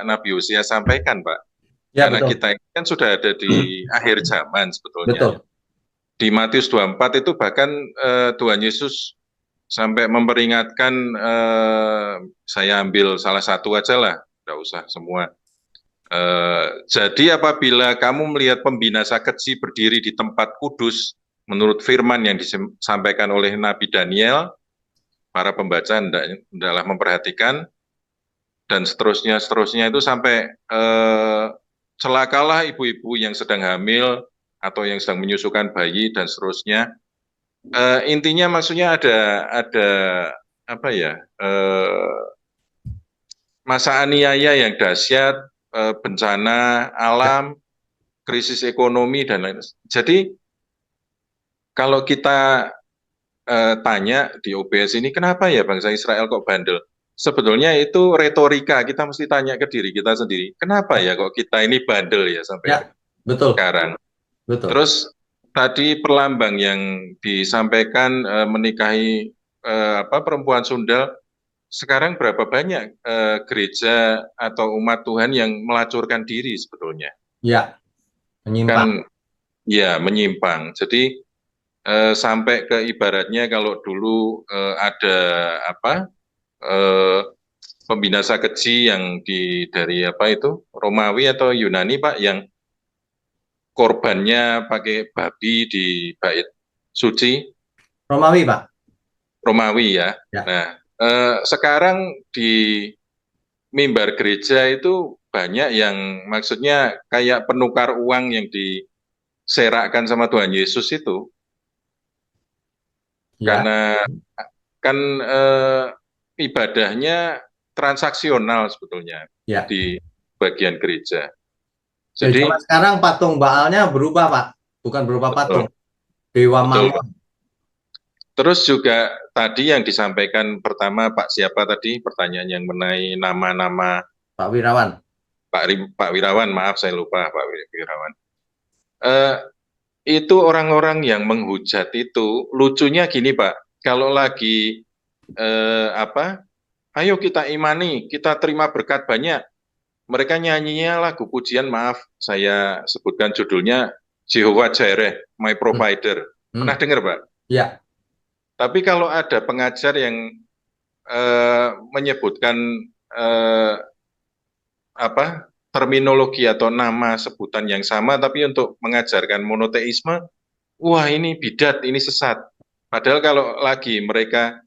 Nabi Hosea sampaikan, Pak. Ya, karena betul. kita ini kan sudah ada di akhir zaman sebetulnya. Betul. Di Matius 24 itu bahkan Tuhan Yesus sampai memperingatkan, saya ambil salah satu aja lah, tidak usah semua. Jadi apabila kamu melihat pembinasa keji berdiri di tempat kudus, menurut firman yang disampaikan oleh Nabi Daniel, para pembaca hendaklah memperhatikan, dan seterusnya itu sampai celakalah ibu-ibu yang sedang hamil atau yang sedang menyusukan bayi dan seterusnya. Intinya maksudnya ada apa ya, masa aniaya yang dahsyat, bencana alam, krisis ekonomi dan lain. Jadi kalau kita tanya di OBS ini, kenapa ya bangsa Israel kok bandel? Sebetulnya itu retorika, kita mesti tanya ke diri kita sendiri, kenapa ya kok kita ini bandel ya sampai Ya, betul, sekarang. betul. Terus tadi perlambang yang disampaikan, menikahi perempuan Sunda, sekarang berapa banyak gereja atau umat Tuhan yang melacurkan diri sebetulnya? Ya, menyimpang. Kan ya menyimpang. Jadi sampai ke ibaratnya kalau dulu ada pembinasa keji yang dari Romawi atau Yunani, Pak, yang korbannya pakai babi di bait suci. Romawi, Pak. Romawi ya. Ya. Nah, sekarang di mimbar gereja itu banyak yang maksudnya kayak penukar uang yang diserakkan sama Tuhan Yesus itu. Ya. Karena kan ibadahnya transaksional sebetulnya Ya. di bagian gereja. Jadi Jadi sekarang patung Baalnya berubah, Pak. Bukan berupa patung. Dewa betul. Mammon. Terus juga tadi yang disampaikan pertama Pak siapa tadi pertanyaan yang mengenai nama-nama Pak Wirawan. Pak Wirawan, maaf saya lupa Pak Wirawan. Itu orang-orang yang menghujat itu lucunya gini Pak, kalau lagi ayo kita imani, kita terima berkat banyak. Mereka nyanyinya lagu pujian, maaf saya sebutkan judulnya Jehovah Jireh, My Provider. Pernah dengar Pak? Ya. Tapi kalau ada pengajar yang menyebutkan terminologi atau nama sebutan yang sama, tapi untuk mengajarkan monoteisme, wah ini bidat, ini sesat. Padahal kalau lagi mereka,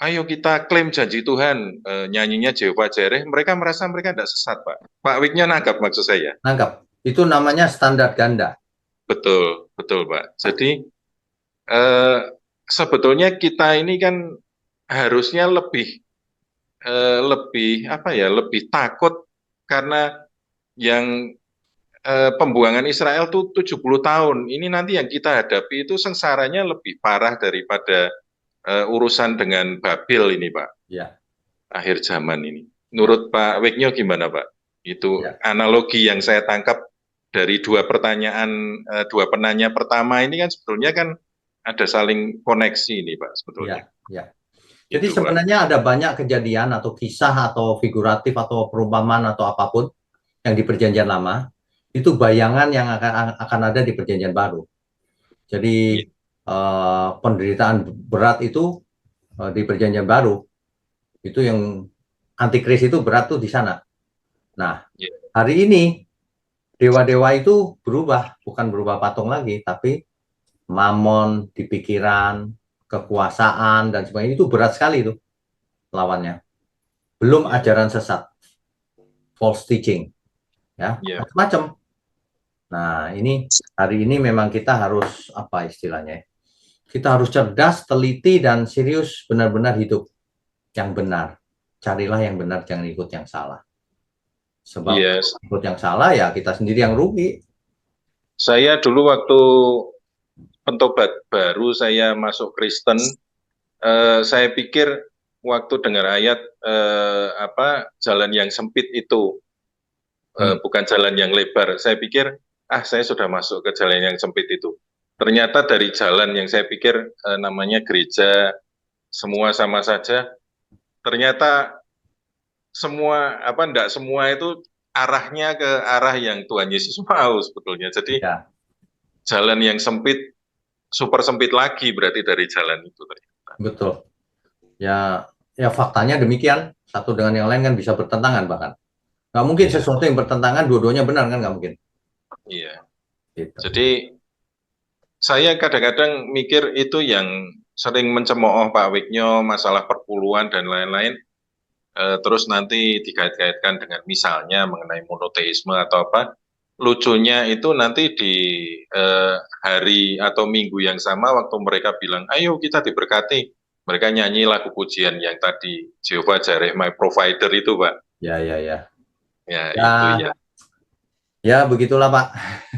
ayo kita klaim janji Tuhan, nyanyinya Jehovah Jireh, mereka merasa mereka tidak sesat, Pak. Pak Wiknya nangkap maksud saya? Nangkap. Itu namanya standar ganda. Betul, betul Pak. Jadi sebetulnya kita ini kan harusnya lebih takut karena yang pembuangan Israel itu 70 tahun. Ini nanti yang kita hadapi itu sengsaranya lebih parah daripada urusan dengan Babil ini, Pak. Ya. Akhir zaman ini. Menurut Pak Wiknyo gimana, Pak? Itu analogi yang saya tangkap dari dua penanya pertama ini kan sebetulnya kan ada saling koneksi ini, Pak, sebetulnya. Ya. Jadi sebenarnya ada banyak kejadian atau kisah atau figuratif atau perumpamaan atau apapun yang di Perjanjian Lama itu bayangan yang akan ada di Perjanjian Baru. Jadi penderitaan berat itu di Perjanjian Baru itu yang antikris itu berat tuh di sana. Nah, hari ini dewa-dewa itu berubah, bukan berubah patung lagi, tapi Mammon di pikiran, kekuasaan dan sebagainya, itu berat sekali itu lawannya. Belum ajaran sesat, false teaching, ya, macam-macam. Nah, ini hari ini memang kita harus apa istilahnya? Kita harus cerdas, teliti dan serius benar-benar hidup yang benar. Carilah yang benar, jangan ikut yang salah. Sebab ikut yang salah ya kita sendiri yang rugi. Saya dulu waktu pentobat baru saya masuk Kristen, saya pikir waktu dengar ayat jalan yang sempit itu bukan jalan yang lebar, saya pikir saya sudah masuk ke jalan yang sempit itu. Ternyata dari jalan yang saya pikir namanya gereja semua sama saja, ternyata enggak semua itu arahnya ke arah yang Tuhan Yesus mau sebetulnya. Jadi jalan yang sempit, super sempit lagi berarti dari jalan itu. Betul. Ya, ya faktanya demikian. Satu dengan yang lain kan bisa bertentangan bahkan. Nggak mungkin Iya. sesuatu yang bertentangan dua-duanya benar kan nggak mungkin. Iya. Gitu. Jadi saya kadang-kadang mikir itu yang sering mencemooh Pak Wiknyo masalah perpuluhan dan lain-lain, terus nanti dikait-kaitkan dengan misalnya mengenai monoteisme atau apa. Lucunya itu nanti di hari atau minggu yang sama waktu mereka bilang, ayo kita diberkati. Mereka nyanyi lagu pujian yang tadi, Jehovah Jireh my provider itu Pak. Ya, ya, ya. Ya, Ya, itu ya. ya begitulah Pak.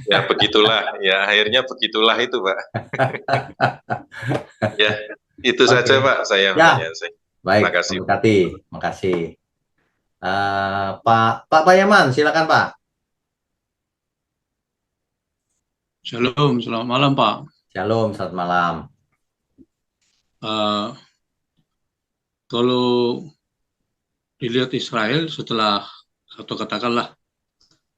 Ya begitulah, ya akhirnya begitulah itu Pak. Ya, itu Oke. saja Pak saya Ya, menyampaikan. baik. Makasih. Terima makasih. Pak Payaman, silakan Pak. Shalom, selamat malam Pak. Shalom, selamat malam. Kalau dilihat Israel setelah, atau katakanlah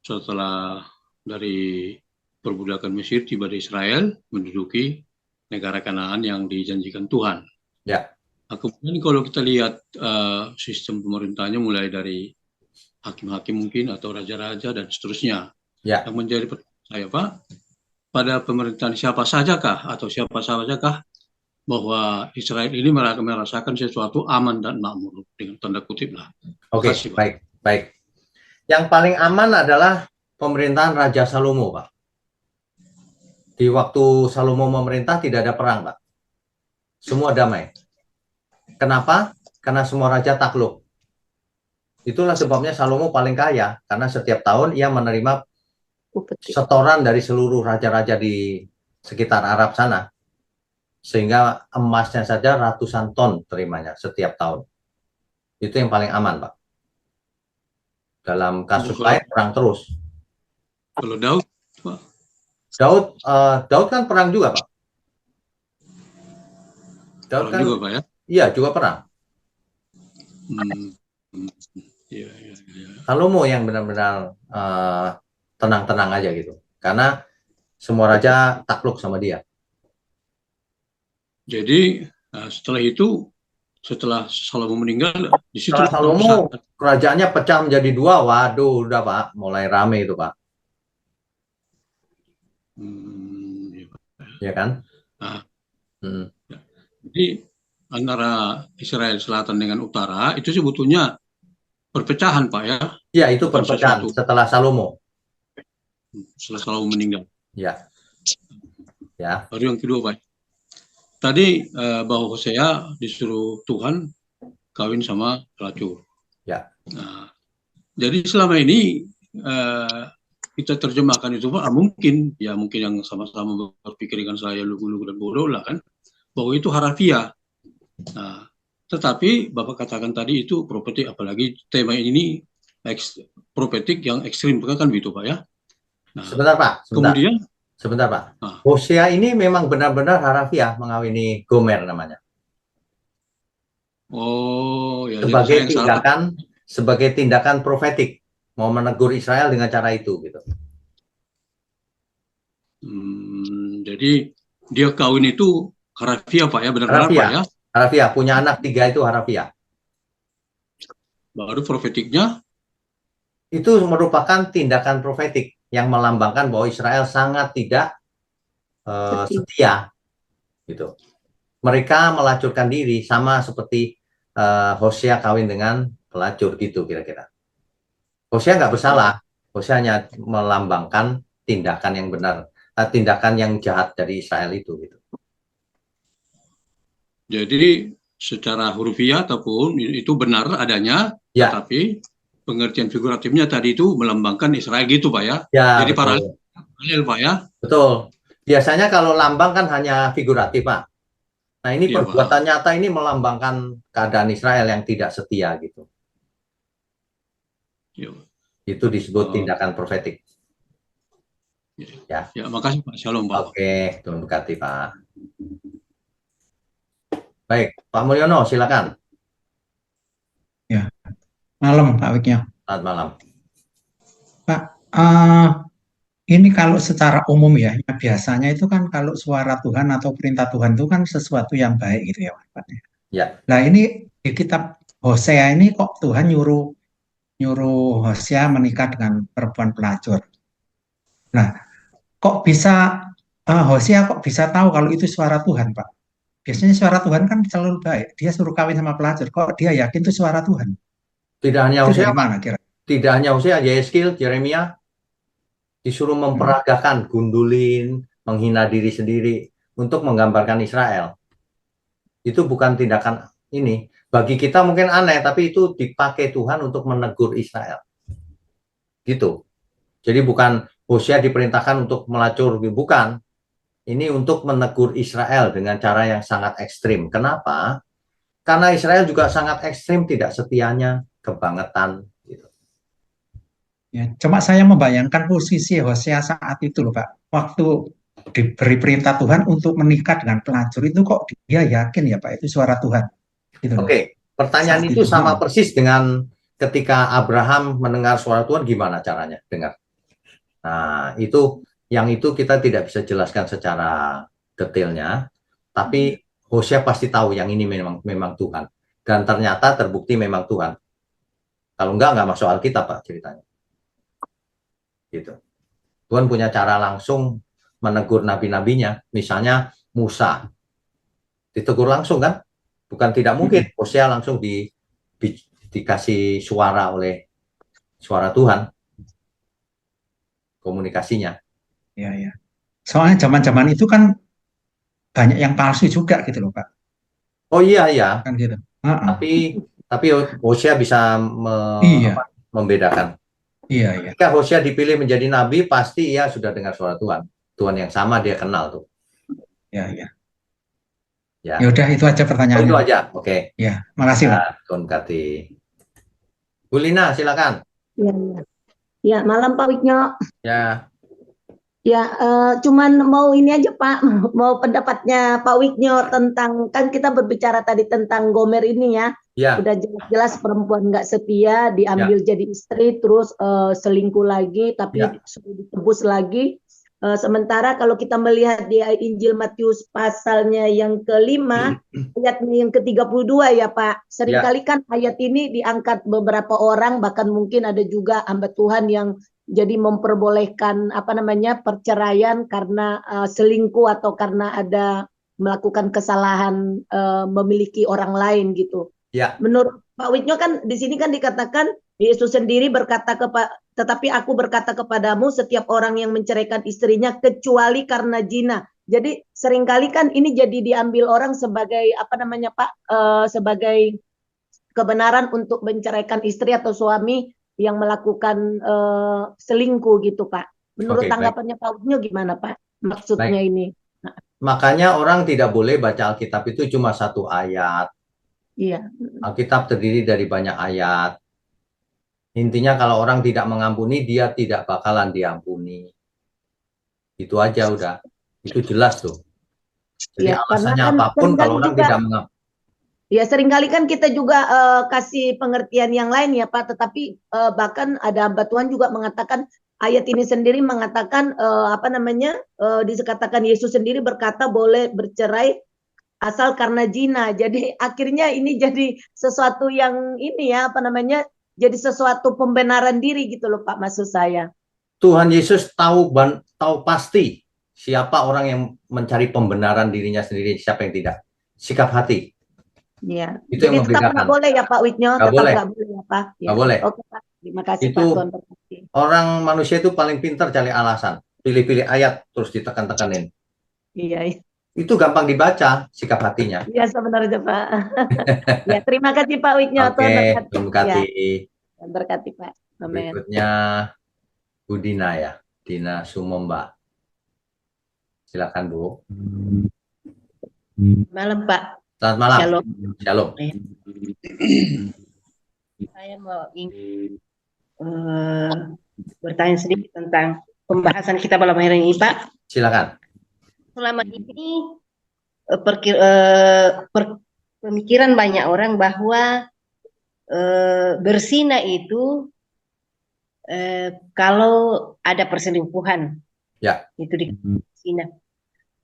setelah dari perbudakan Mesir tiba di Israel, menduduki negara Kanaan yang dijanjikan Tuhan. Ya. Nah, kemudian kalau kita lihat sistem pemerintahnya mulai dari hakim-hakim mungkin atau raja-raja dan seterusnya. Ya. Yang menjadi pertanyaan saya Pak, pada pemerintahan siapa sajakah atau siapa sajakah bahwa Israel ini merasakan sesuatu aman dan makmur dengan tanda kutip lah. Oke, Makasih, Pak. baik, baik. Yang paling aman adalah pemerintahan Raja Salomo, Pak. Di waktu Salomo memerintah tidak ada perang, Pak. Semua damai. Kenapa? Karena semua raja takluk. Itulah sebabnya Salomo paling kaya, karena setiap tahun ia menerima setoran dari seluruh raja-raja di sekitar Arab sana. Sehingga emasnya saja ratusan ton terimanya setiap tahun. Itu yang paling aman, Pak. Dalam kasus lain perang terus. Kalau Daud, Pak? Daud kan perang juga, Pak. Daud Perang kan juga, Pak ya? Iya, juga perang. Iya. Salomo yang benar-benar tenang-tenang aja gitu. Karena semua raja takluk sama dia. Jadi setelah itu, setelah Salomo meninggal, di situ Setelah Salomo kerajaannya pecah menjadi dua. Waduh, udah Pak, mulai rame itu Pak. Ya kan? Jadi antara Israel Selatan dengan Utara itu sebetulnya perpecahan Pak ya? Iya, itu perpecahan setelah Salomo. Setelah Salomo meninggal. Ya. Ya. Baru yang kedua Pak. Tadi bahwa Hosea disuruh Tuhan kawin sama pelacur. Ya. Nah, jadi selama ini kita terjemahkan itu Pak, mungkin yang sama-sama berpikir dengan saya lugu-lugu dan bodoh lah kan, bahwa itu harafiah. Nah, tetapi Bapak katakan tadi itu profetik, apalagi tema ini profetik yang ekstrim kan begitu Pak ya. Nah, sebentar Pak. Sebentar Pak. Hosea ini memang benar-benar harafiah mengawini Gomer namanya. Oh ya. Sebagai tindakan profetik mau menegur Israel dengan cara itu gitu. Jadi dia kawin itu harafiah Pak ya, benar-benar Pak ya. Harafiah, punya anak 3 itu harafiah. Baru profetiknya? Itu merupakan tindakan profetik yang melambangkan bahwa Israel sangat tidak setia, gitu. Mereka melacurkan diri sama seperti Hosea kawin dengan pelacur gitu kira-kira. Hosea nggak bersalah, Hosea hanya melambangkan tindakan yang benar, tindakan yang jahat dari Israel itu, gitu. Jadi secara hurufiah ataupun itu benar adanya, ya. Tapi pengertian figuratifnya tadi itu melambangkan Israel gitu Pak ya. Jadi paralel Pak ya. Betul. Biasanya kalau lambang kan hanya figuratif Pak. Nah ini ya, perbuatan nyata ini melambangkan keadaan Israel yang tidak setia gitu. Ya. Itu disebut tindakan profetik. Ya. Ya, makasih Pak. Shalom Pak. Oke, Tuhan berkati Pak. Baik, Pak Mulyono silakan. Ya. Malam Pak Wiknyo. Selamat malam. Pak, ini kalau secara umum ya, biasanya itu kan kalau suara Tuhan atau perintah Tuhan itu kan sesuatu yang baik gitu ya Pak. Ya, Nah ini di kitab Hosea ini kok Tuhan nyuruh nyuruh Hosea menikah dengan perempuan pelacur. Nah, kok bisa Hosea kok bisa tahu kalau itu suara Tuhan, Pak? Biasanya suara Tuhan kan selalu baik. Dia suruh kawin sama pelacur. Kok dia yakin itu suara Tuhan? tidak hanya Itu Hosea, dari Pak. mana kira? Tidak hanya Hosea, Yeskil, Yeremia disuruh memperagakan, gundulin, menghina diri sendiri untuk menggambarkan Israel. Itu bukan tindakan ini. Bagi kita mungkin aneh, tapi itu dipakai Tuhan untuk menegur Israel. Gitu. Jadi bukan Hosea diperintahkan untuk melacur, bukan. Ini untuk menegur Israel dengan cara yang sangat ekstrim. Kenapa? Karena Israel juga sangat ekstrim, tidak setianya, kebangetan. Gitu. Ya, cuma saya membayangkan posisi Hosea saat itu loh, Pak. Waktu diberi perintah Tuhan untuk menikah dengan pelacur itu kok dia yakin ya, Pak, itu suara Tuhan. Gitu loh. Oke, pertanyaan Saat itu itu. sama persis dengan ketika Abraham mendengar suara Tuhan, gimana caranya dengar? Nah, yang itu kita tidak bisa jelaskan secara detailnya, tapi Hosea pasti tahu yang ini memang Tuhan. Dan ternyata terbukti memang Tuhan. Kalau nggak masuk Alkitab, Pak, ceritanya. Gitu. Tuhan punya cara langsung menegur nabi-nabinya. Misalnya Musa. Ditegur langsung kan? Bukan tidak mungkin. Hosea langsung dikasih suara oleh suara Tuhan. Komunikasinya. Ya, ya. Soalnya zaman-zaman itu kan banyak yang palsu juga gitu loh, Pak. Oh iya. Kan gitu. Tapi Hosea bisa Iya, membedakan. iya. Ketika Hosea dipilih menjadi nabi, pasti ia sudah dengar suara Tuhan. Tuhan yang sama dia kenal tuh. Ya. Ya. Ya udah itu aja Oh, pertanyaannya. itu aja. Oke. Ya, makasih, Pak. Tuhan berkati. Bu Lina, silakan. Ya, malam Pak Wiknyo. Ya, Ya, cuman mau ini aja Pak, mau pendapatnya Pak Wiknyo tentang, kan kita berbicara tadi tentang Gomer ini ya. ya, Udah jelas-jelas perempuan nggak setia, diambil jadi istri, terus selingkuh lagi, tapi Ya. sudah ditebus lagi. Sementara kalau kita melihat di Injil Matius pasalnya yang kelima, ayatnya yang ke-32 ya Pak. Seringkali kan ayat ini diangkat beberapa orang, bahkan mungkin ada juga hamba Tuhan yang jadi memperbolehkan perceraian karena selingkuh atau karena ada melakukan kesalahan memiliki orang lain gitu. Ya. Menurut Pak Wiknyo kan di sini kan dikatakan Yesus sendiri berkata tetapi aku berkata kepadamu setiap orang yang menceraikan istrinya kecuali karena zina. Jadi seringkali kan ini jadi diambil orang sebagai sebagai kebenaran untuk menceraikan istri atau suami yang melakukan selingkuh gitu Pak. Menurut tanggapannya Pak Wiknyo gimana Pak? Maksudnya ini. Makanya orang tidak boleh baca Alkitab itu cuma satu ayat. Iya. Alkitab terdiri dari banyak ayat. Intinya kalau orang tidak mengampuni, dia tidak bakalan diampuni. Itu aja udah. Itu jelas tuh. Jadi alasannya apapun kalau orang tidak mengampuni. Ya seringkali kan kita juga kasih pengertian yang lain ya Pak, tetapi bahkan ada hamba Tuhan juga mengatakan ayat ini sendiri mengatakan dikatakan Yesus sendiri berkata boleh bercerai asal karena zina. Jadi akhirnya ini jadi sesuatu yang ini ya jadi sesuatu pembenaran diri gitu loh Pak, maksud saya. Tuhan Yesus tahu pasti siapa orang yang mencari pembenaran dirinya sendiri, siapa yang tidak. Sikap hati. Ya. Itu Jadi yang membedakan. tetap boleh ya Pak Wiknyo, tetap boleh ya Pak. Nggak boleh. Oke Pak, terima kasih itu, Pak. Tuhan berkati. Orang manusia itu paling pintar cari alasan. Pilih-pilih ayat terus ditekan-tekanin. Iya. Itu gampang dibaca sikap hatinya. Iya sebenarnya Pak. Ya terima kasih Pak Wiknyo. Oke, Tuhan berkati. Tuhan berkati Pak. Amin. Berikutnya Bu Dina ya, Dina Sumomba. Silakan Bu. Malam Pak. Selamat malam. Shalom. Shalom. Saya mau bertanya sedikit tentang pembahasan kita malam hari ini Pak. Silakan. Selama ini pemikiran banyak orang bahwa berzina itu kalau ada perselingkuhan Ya. itu di Palestina.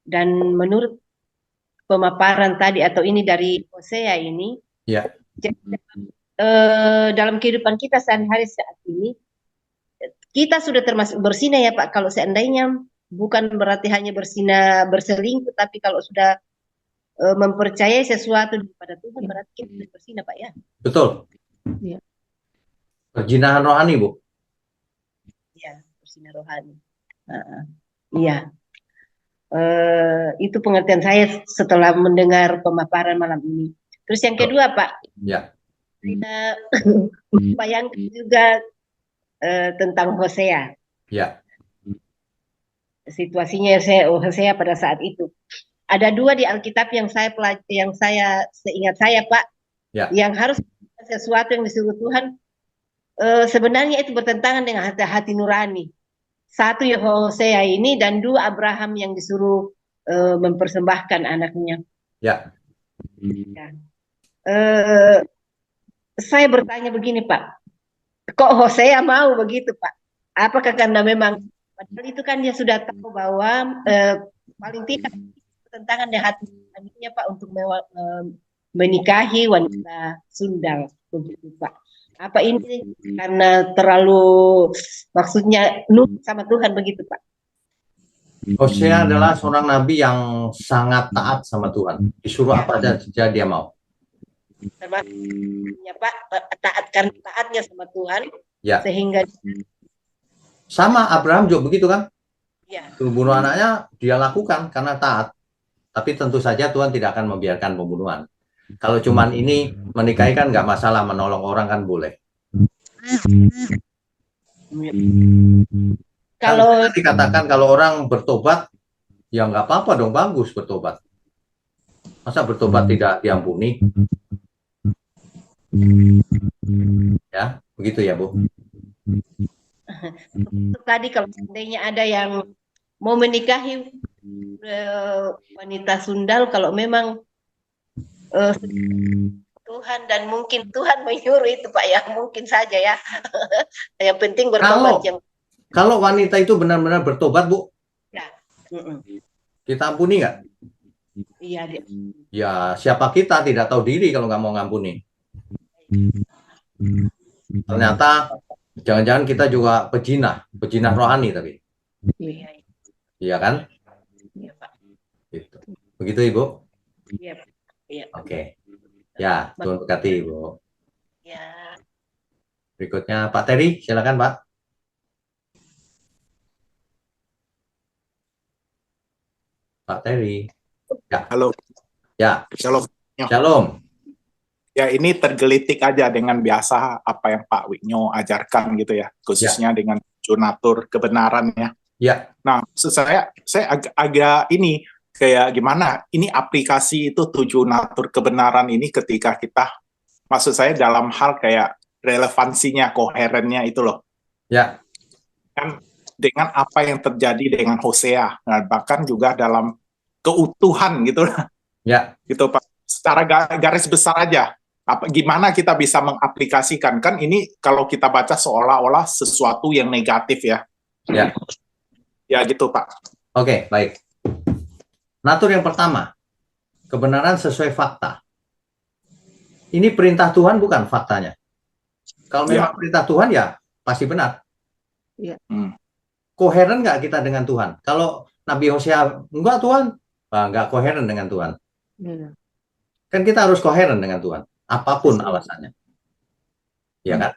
Dan menurut pemaparan tadi atau ini dari Hosea ini, Ya. dalam kehidupan kita sehari-hari saat ini, kita sudah termasuk berzina ya Pak. Kalau seandainya bukan berarti hanya berzina berselingkuh, tapi kalau sudah mempercayai sesuatu kepada Tuhan, berarti kita sudah berzina Pak ya. Betul. Iya. Perzinahan rohani, Bu. Iya, berzina rohani. Iya. Itu pengertian saya setelah mendengar pemaparan malam ini. Terus yang kedua Pak, Ya. bayangkan juga tentang Hosea. Ya. Situasinya Hosea pada saat itu. Ada dua di Alkitab yang saya seingat saya Pak, Ya. yang harus sesuatu yang disuruh Tuhan, sebenarnya itu bertentangan dengan hati nurani. Satu ya Hosea ini, dan dua Abraham yang disuruh mempersembahkan anaknya. Ya. Saya bertanya begini Pak, kok Hosea mau begitu Pak? Apakah karena memang, padahal itu kan dia sudah tahu bahwa paling tidak bertentangan dengan hati nuraninya Pak untuk menikahi wanita sundal begitu Pak? Apa ini karena terlalu maksudnya nurut sama Tuhan begitu Pak? Hosea adalah seorang nabi yang sangat taat sama Tuhan. Disuruh apa saja dia mau. Termasuknya Pak, karena taatnya sama Tuhan, Ya. sehingga Sama Abraham juga begitu kan? ya, Suruh bunuh anaknya dia lakukan karena taat. Tapi tentu saja Tuhan tidak akan membiarkan pembunuhan. Kalau cuman ini menikahi kan nggak masalah, menolong orang kan boleh. kalau Kan dikatakan kalau orang bertobat, ya nggak apa-apa dong, bagus bertobat. Masa bertobat tidak diampuni? Ya, begitu ya Bu. tadi kalau seandainya ada yang mau menikahi wanita sundal, kalau memang Tuhan, dan mungkin Tuhan menyuruh itu Pak ya, mungkin saja ya. Yang penting bertobat. Kalau wanita itu benar-benar bertobat Bu, kita ampuni nggak? Iya. Ya siapa kita tidak tahu diri kalau nggak mau ngampuni. Ternyata jangan-jangan kita juga pejinah rohani tapi. Iya kan? Iya Pak. Gitu. Begitu Ibu? Iya. Iya. Oke. Ya, Tuhan berkati Ibu. Ya. Berikutnya Pak Terry, silakan Pak. Pak Terry. Ya. Halo. Ya. Shalom. Shalom. Ya, ini tergelitik aja dengan biasa apa yang Pak Wignyo ajarkan gitu ya, khususnya dengan natur kebenaran ya. Ya. Nah, maksud saya agak ini kayak gimana? Ini aplikasi itu 7 natur kebenaran ini ketika kita, maksud saya dalam hal kayak relevansinya, koherennya itu loh. Ya. Kan dengan apa yang terjadi dengan Hosea, nah, bahkan juga dalam keutuhan gitu. Ya. Gitu Pak. Secara garis besar aja. Gimana kita bisa mengaplikasikan, kan ini kalau kita baca seolah-olah sesuatu yang negatif ya. Ya. Ya gitu Pak. Oke, baik. Natur yang pertama, kebenaran sesuai fakta. Ini perintah Tuhan bukan faktanya. Kalau memang perintah Tuhan ya pasti benar. Ya. Koheren nggak kita dengan Tuhan? Kalau Nabi Hosea enggak Tuhan, nggak koheren dengan Tuhan. Ya. Kan kita harus koheren dengan Tuhan, apapun alasannya. Ya kan?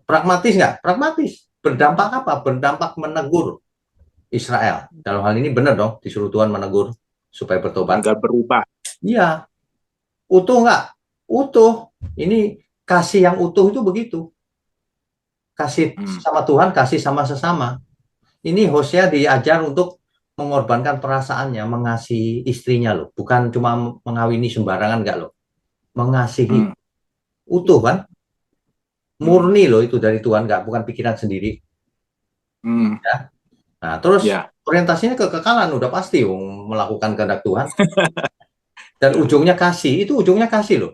Pragmatis nggak? Pragmatis. Berdampak apa? Berdampak menegur Israel. Dalam hal ini benar dong, disuruh Tuhan menegur supaya bertobat. Nggak berubah. Iya. Utuh nggak? Utuh. Ini kasih yang utuh itu begitu. Kasih sama Tuhan, kasih sama sesama. Ini Hosea diajar untuk mengorbankan perasaannya, mengasihi istrinya loh. Bukan cuma mengawini sembarangan nggak loh. Mengasihi. Utuh kan? Murni loh itu dari Tuhan, nggak bukan pikiran sendiri. Ya. Nah, terus orientasinya kekekalan udah pasti melakukan kehendak Tuhan. Dan ujungnya kasih, itu ujungnya kasih loh.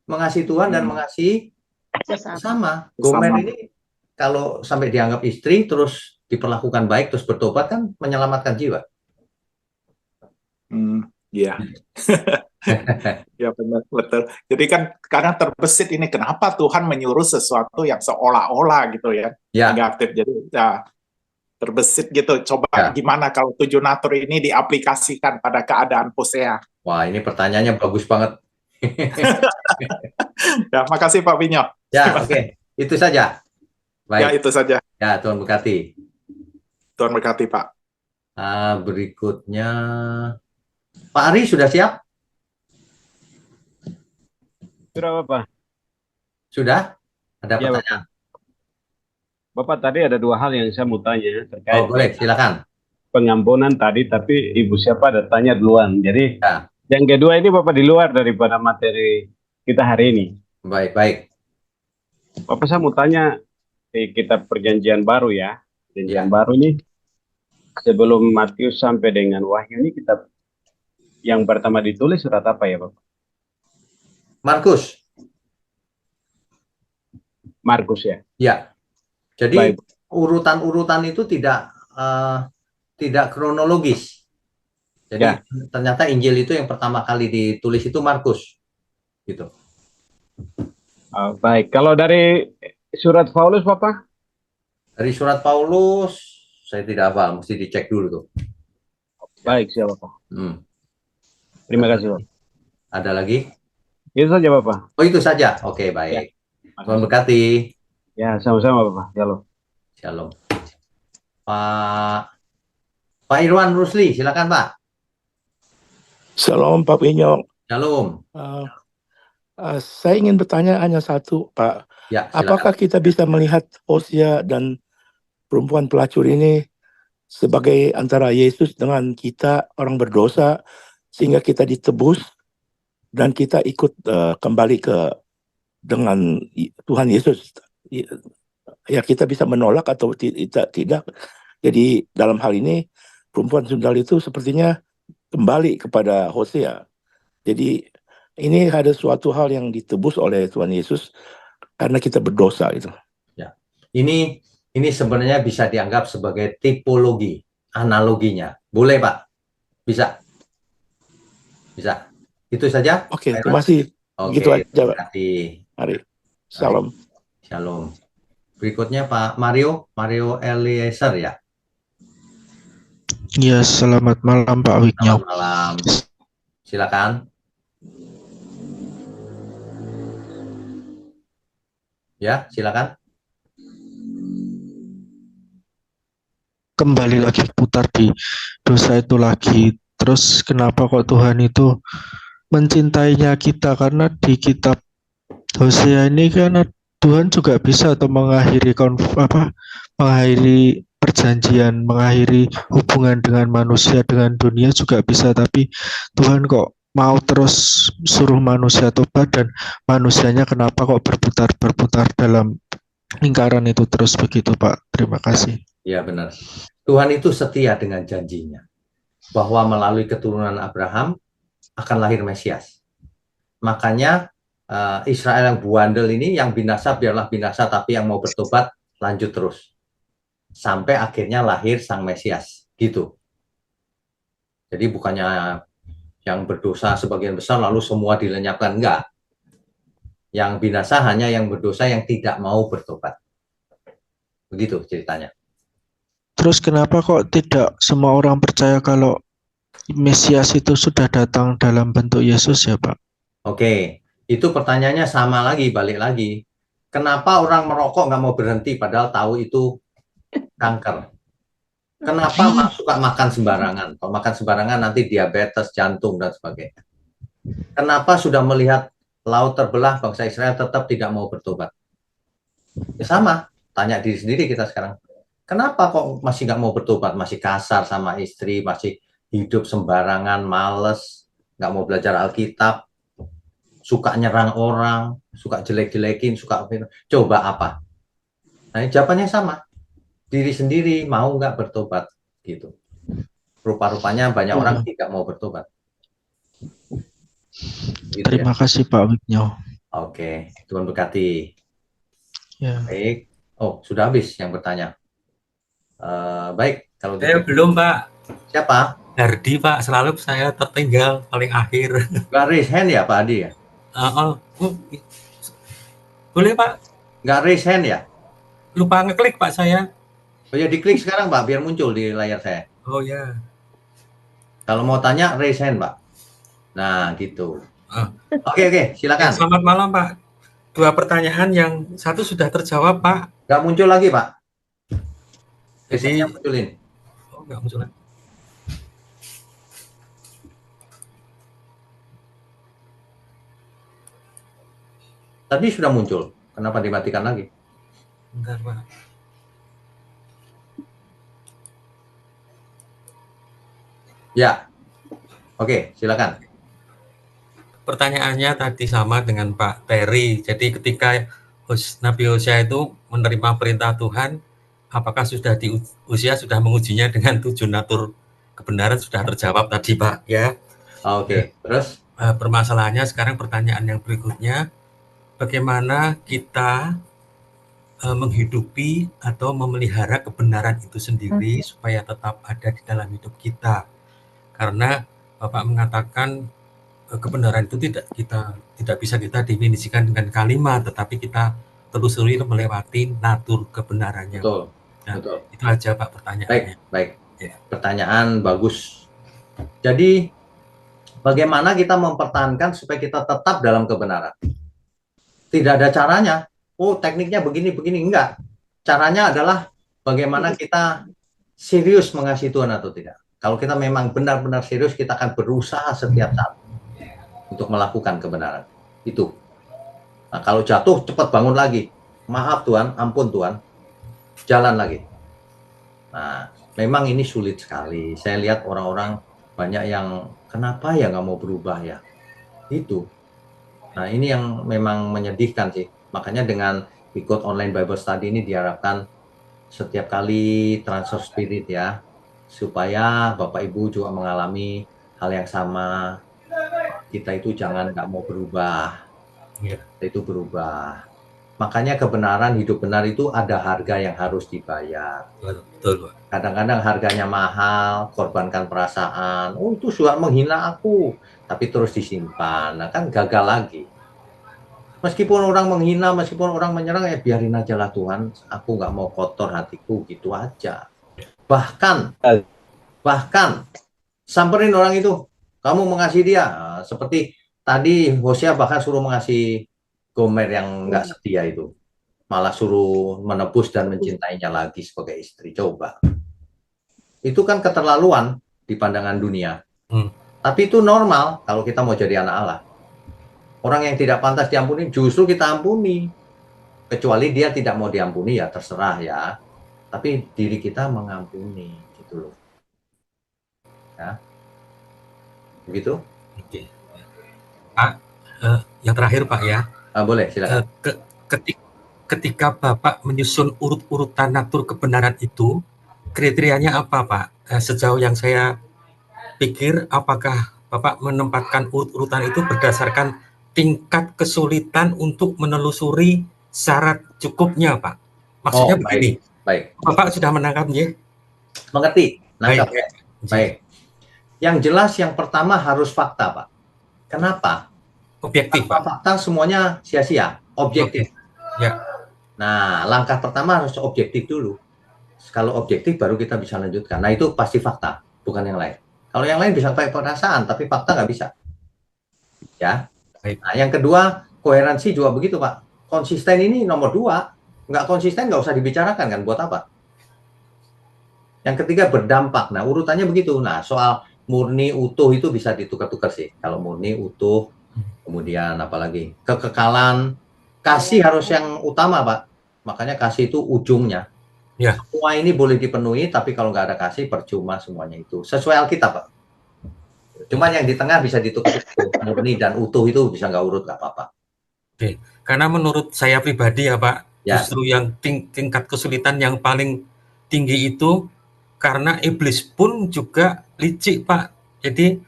Mengasihi Tuhan dan mengasihi sesama. Gomer ini kalau sampai dianggap istri, terus diperlakukan baik, terus bertobat kan menyelamatkan jiwa. Iya. Ya benar, betul. Jadi kan kadang terbesit ini kenapa Tuhan menyuruh sesuatu yang seolah-olah gitu ya, Ya, negatif. Jadi ya terbesit gitu. Coba Ya. gimana kalau 7 natur ini diaplikasikan pada keadaan Hosea? wah ini pertanyaannya bagus banget. Ya, makasih Pak Winyo. Ya, oke. Itu saja. Ya, Baik. itu saja. Ya, Tuhan berkati. Tuhan berkati, Pak. Berikutnya, Pak Ari sudah siap? Sudah Bapak. Sudah? Ada Ya, pertanyaan? Bapak tadi ada dua hal yang saya mau tanya terkait Oh, boleh, silakan. pengampunan tadi, tapi Ibu siapa ada tanya duluan. Jadi Ya. yang kedua ini Bapak di luar daripada materi kita hari ini. Baik, baik. Bapak saya mau tanya di kitab Perjanjian Baru ya. Perjanjian Ya. Baru ini sebelum Matius sampai dengan Wahyu ini kitab yang pertama ditulis surat apa ya Bapak? Markus. Markus ya. Ya. Jadi Baik. urutan-urutan itu tidak kronologis. Jadi Ya. ternyata Injil itu yang pertama kali ditulis itu Markus. Gitu. Baik. Kalau dari surat Paulus Bapak? Dari surat Paulus saya tidak hafal, mesti dicek dulu tuh. Baik, siapa Bapak. Terima kasih Bapak. Ada lagi? Itu saja Bapak. Oh, itu saja. Oke, baik. Tuhan berkati. Ya, sama-sama Bapak. Shalom. Shalom. Pak Irwan Rusli, silakan Pak. Shalom Pak Winyo. Shalom. Saya ingin bertanya hanya satu Pak. Ya, silakan. Apakah kita bisa melihat Hosea dan perempuan pelacur ini sebagai antara Yesus dengan kita orang berdosa sehingga kita ditebus dan kita ikut kembali dengan Tuhan Yesus? Ya kita bisa menolak atau tidak. Jadi dalam hal ini perempuan sundal itu sepertinya kembali kepada Hosea. Jadi ini ada suatu hal yang ditebus oleh Tuhan Yesus karena kita berdosa itu. Ya. Ini sebenarnya bisa dianggap sebagai tipologi, analoginya. Boleh Pak? Bisa. Bisa. Itu saja. Oke, terima kasih. Oke, Gitu aja Pak. Mari. Salam. Shalom. Berikutnya Pak Mario Eliezer ya. Ya, selamat malam Pak Wignyo. Selamat malam. Silakan. Ya, silakan. Kembali lagi putar di dosa itu lagi. Terus kenapa kok Tuhan itu mencintainya kita? Karena di kitab Hosea ini kan Tuhan juga bisa atau mengakhiri perjanjian, mengakhiri hubungan dengan manusia, dengan dunia juga bisa, tapi Tuhan kok mau terus suruh manusia tobat dan manusianya kenapa kok berputar dalam lingkaran itu terus begitu Pak. Terima kasih. Ya benar. Tuhan itu setia dengan janjinya bahwa melalui keturunan Abraham akan lahir Mesias. Makanya Israel yang buandel ini, yang binasa biarlah binasa, tapi yang mau bertobat lanjut terus sampai akhirnya lahir sang Mesias gitu. Jadi bukannya yang berdosa sebagian besar lalu semua dilenyapkan, enggak. Yang binasa hanya yang berdosa yang tidak mau bertobat. Begitu ceritanya. Terus kenapa kok tidak semua orang percaya kalau Mesias itu sudah datang dalam bentuk Yesus ya Pak? Oke, itu pertanyaannya sama lagi, balik lagi. Kenapa orang merokok nggak mau berhenti padahal tahu itu kanker? Kenapa suka makan sembarangan? Kalau makan sembarangan nanti diabetes, jantung, dan sebagainya. Kenapa sudah melihat laut terbelah bangsa Israel tetap tidak mau bertobat? Ya sama, tanya diri sendiri kita sekarang. Kenapa kok masih nggak mau bertobat? Masih kasar sama istri, masih hidup sembarangan, males, nggak mau belajar Alkitab, suka nyerang orang, suka jelek-jelekin, suka coba apa? Nah, jawabannya sama. Diri sendiri mau nggak bertobat gitu. Rupa-rupanya banyak orang tidak mau bertobat. Gitu Terima kasih Pak Wignyo. Oke, Tuhan berkati. Ya. Baik, Oh, sudah habis yang bertanya. Baik, kalau Saya gitu. belum, Pak. Siapa? Hardi, Pak. Selalu saya tertinggal paling akhir. Nggak raise hand ya, Pak Adi ya? Boleh, Pak? Nggak raise hand ya? Lupa ngeklik, Pak, saya. Oh ya, diklik sekarang, Pak, biar muncul di layar saya. Oh ya. Kalau mau tanya, raise hand, Pak. Nah, gitu. Oke, silakan. Selamat malam, Pak. 2 pertanyaan, yang satu sudah terjawab, Pak. Nggak muncul lagi, Pak. Jadi, munculin. Oh, nggak muncul lagi. Tadi sudah muncul. Kenapa dimatikan lagi? Bentar, Pak. Ya. Oke, silakan. Pertanyaannya tadi sama dengan Pak Terry. Jadi ketika Nabi Hosea itu menerima perintah Tuhan, apakah sudah di usia sudah mengujinya dengan 7 natur kebenaran, sudah terjawab tadi, Pak, ya. Oke, terus permasalahannya sekarang, pertanyaan yang berikutnya, bagaimana kita menghidupi atau memelihara kebenaran itu sendiri supaya tetap ada di dalam hidup kita. Karena Bapak mengatakan kebenaran itu tidak bisa kita definisikan dengan kalimat, tetapi kita telusuri melewati natur kebenarannya. Betul. Nah, betul. Itu aja, Pak, pertanyaannya. Baik. Ya. Pertanyaan bagus. Jadi bagaimana kita mempertahankan supaya kita tetap dalam kebenaran? Tidak ada caranya. Oh, tekniknya begini, enggak. Caranya adalah bagaimana kita serius mengasihi Tuhan atau tidak. Kalau kita memang benar-benar serius, kita akan berusaha setiap saat untuk melakukan kebenaran. Itu. Nah, kalau jatuh, cepat bangun lagi. Maaf Tuhan, ampun Tuhan. Jalan lagi. Nah, memang ini sulit sekali. Saya lihat orang-orang banyak yang, kenapa ya nggak mau berubah ya? Itu. Nah, ini yang memang menyedihkan sih. Makanya dengan ikut online Bible Study ini diharapkan setiap kali transfer spirit ya, supaya Bapak Ibu juga mengalami hal yang sama. Kita itu jangan nggak mau berubah. Kita itu berubah. Makanya kebenaran, hidup benar itu ada harga yang harus dibayar. Betul. Kadang-kadang harganya mahal, korbankan perasaan. Oh, itu sudah menghina aku, tapi terus disimpan. Nah, kan gagal lagi. Meskipun orang menghina, meskipun orang menyerang, ya biarin aja lah Tuhan. Aku nggak mau kotor hatiku, gitu aja. Bahkan samperin orang itu. Kamu mengasihi dia. Nah, seperti tadi Hosea bahkan suruh mengasihi Gomer yang nggak setia itu. Malah suruh menebus dan mencintainya lagi sebagai istri. Coba. Itu kan keterlaluan di pandangan dunia. Tapi itu normal kalau kita mau jadi anak Allah. Orang yang tidak pantas diampuni, justru kita ampuni. Kecuali dia tidak mau diampuni, ya terserah ya. Tapi diri kita mengampuni, gitu loh. Ya. Begitu? Oke. Pak, yang terakhir Pak ya. Boleh, silakan. Ketika Bapak menyusun urut-urutan natur kebenaran itu, kriterianya apa Pak? Sejauh yang saya pikir, apakah Bapak menempatkan urut-urutan itu berdasarkan tingkat kesulitan untuk menelusuri syarat cukupnya Pak? Maksudnya begini. Baik. Bapak sudah menangkap ya? Mengerti. Nangkap ya. Baik. Yang jelas yang pertama harus fakta, Pak. Kenapa? Objektif, Pak. Fakta semuanya sia-sia, objektif. Ya. Nah, langkah pertama harus objektif dulu. Kalau objektif baru kita bisa lanjutkan. Nah, itu pasti fakta, bukan yang lain. Kalau yang lain bisa pakai perasaan, tapi fakta nggak bisa. Ya. Nah, yang kedua, koherensi juga begitu, Pak. Konsisten ini nomor 2. Nggak konsisten nggak usah dibicarakan kan, buat apa? Yang ketiga, berdampak. Nah, urutannya begitu. Nah, soal murni utuh itu bisa ditukar-tukar sih. Kalau murni utuh, kemudian apalagi kekekalan, kasih harus yang utama, Pak. Makanya kasih itu ujungnya. Ya. Semua ini boleh dipenuhi, tapi kalau nggak ada kasih percuma semuanya itu. Sesuai Alkitab, Pak. Cuman yang di tengah bisa ditukar, murni dan utuh itu bisa nggak urut, nggak apa-apa. Oke, karena menurut saya pribadi ya Pak, ya. Justru yang tingkat kesulitan yang paling tinggi itu karena iblis pun juga licik Pak. Jadi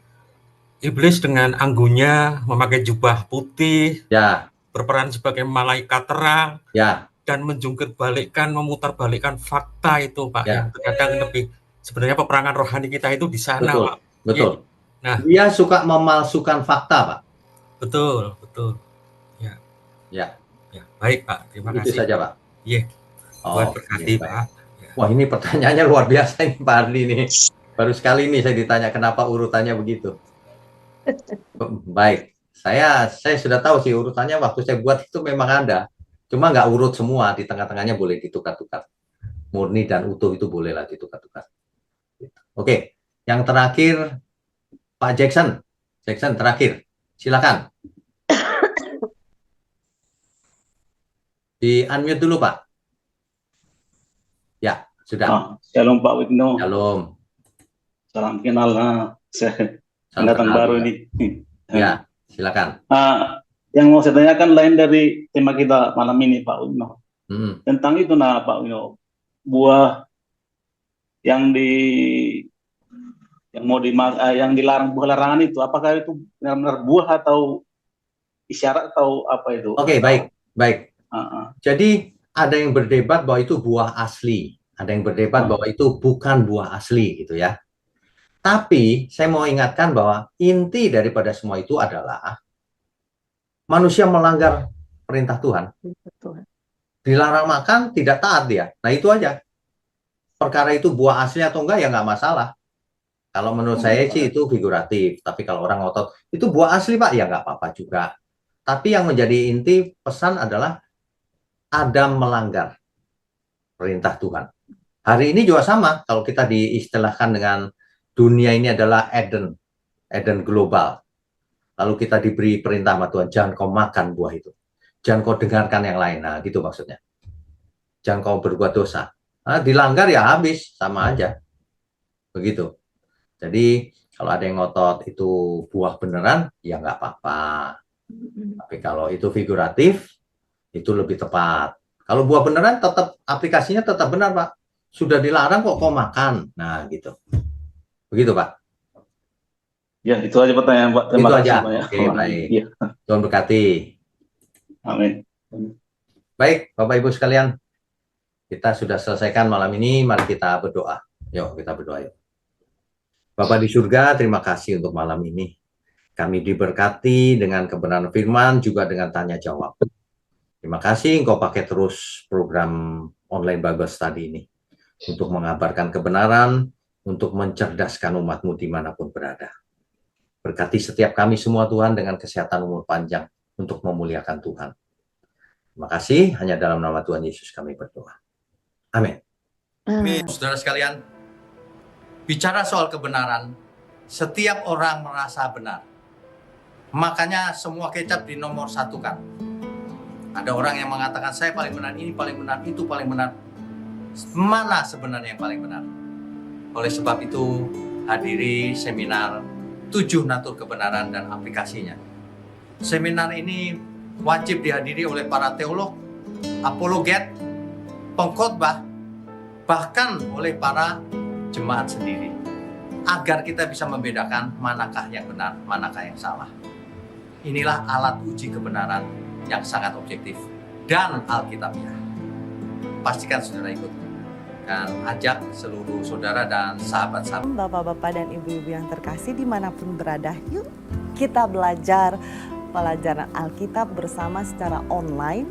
iblis dengan anggunnya memakai jubah putih, ya, berperan sebagai malaikat terang, ya, dan menjungkirbalikkan, memutarbalikkan fakta itu, Pak, Ya. yang terkadang lebih sebenarnya peperangan rohani kita itu di sana, Betul, Pak. betul. Nah, Dia suka memalsukan fakta, Pak. betul, betul. Ya, Ya, ya, baik, Pak. Terima itu kasih. saja, Pak. Iya, Tuhan Oh, berkati, baik. Pak. Wah, ini pertanyaannya luar biasa ini, Pak Ardi nih. Baru sekali ini saya ditanya kenapa urutannya begitu. Baik, saya sudah tahu sih urutannya waktu saya buat itu memang ada. Cuma nggak urut semua, di tengah-tengahnya boleh ditukar-tukar. Murni dan utuh itu bolehlah ditukar-tukar. Oke, yang terakhir Pak Jackson. Jackson terakhir, silakan. Di unmute dulu, Pak. Ya, sudah. Shalom Pak Wigno. Shalom. Salam kenal. Saya Salam pendatang kenal baru juga. ini. Ya, silakan. Yang mau saya tanyakan lain dari tema kita malam ini Pak Wigno. Hmm. Tentang itu Pak Wigno, buah yang yang dilarang, buah larangan itu, apakah itu benar-benar buah atau isyarat atau apa itu? Oke, baik. Jadi ada yang berdebat bahwa itu buah asli, ada yang berdebat bahwa itu bukan buah asli gitu ya. Tapi saya mau ingatkan bahwa inti daripada semua itu adalah manusia melanggar perintah Tuhan. Dilarang makan, tidak taat dia. Nah itu aja. Perkara itu buah asli atau enggak ya nggak masalah. Kalau menurut saya sih itu figuratif. Tapi kalau orang ngotot, itu buah asli Pak, ya nggak apa-apa juga. Tapi yang menjadi inti pesan adalah Adam melanggar perintah Tuhan. Hari ini juga sama, kalau kita diistilahkan dengan dunia ini adalah Eden global. Lalu kita diberi perintah sama Tuhan, jangan kau makan buah itu. Jangan kau dengarkan yang lain. Nah, gitu maksudnya. Jangan kau berbuat dosa. Nah, dilanggar ya habis, sama aja. Begitu. Jadi, kalau ada yang ngotot itu buah beneran, ya nggak apa-apa. Tapi kalau itu figuratif, itu lebih tepat. Kalau buah beneran tetap aplikasinya tetap benar, Pak. Sudah dilarang kok kau makan. Nah, gitu. Begitu, Pak. Ya, itu aja pertanyaan Pak. Terima itu kasih aja. Pak ya. Oke, baik. Ya. Tuhan berkati. Amin. Baik, Bapak Ibu sekalian. Kita sudah selesaikan malam ini, mari kita berdoa. Yuk, kita berdoa yuk. Bapa di surga, terima kasih untuk malam ini. Kami diberkati dengan kebenaran firman, juga dengan tanya jawab. Terima kasih Engkau pakai terus program online Bible Study ini untuk mengabarkan kebenaran, untuk mencerdaskan umat-Mu dimanapun berada. Berkati setiap kami semua Tuhan dengan kesehatan umur panjang untuk memuliakan Tuhan. Terima kasih, hanya dalam nama Tuhan Yesus kami berdoa. Amin. Saudara sekalian, bicara soal kebenaran, setiap orang merasa benar. Makanya semua kecap dinomor satukan. Ada orang yang mengatakan saya paling benar, ini paling benar, itu paling benar. Mana sebenarnya yang paling benar? Oleh sebab itu, hadiri seminar 7 natur kebenaran dan aplikasinya. Seminar ini wajib dihadiri oleh para teolog, apologet, pengkhotbah, bahkan oleh para jemaat sendiri. Agar kita bisa membedakan manakah yang benar, manakah yang salah. Inilah alat uji kebenaran yang sangat objektif dan alkitabiah. Pastikan saudara ikut dan ajak seluruh saudara dan sahabat-sahabat. Bapak-bapak dan ibu-ibu yang terkasih dimanapun berada, yuk kita belajar pelajaran Alkitab bersama secara online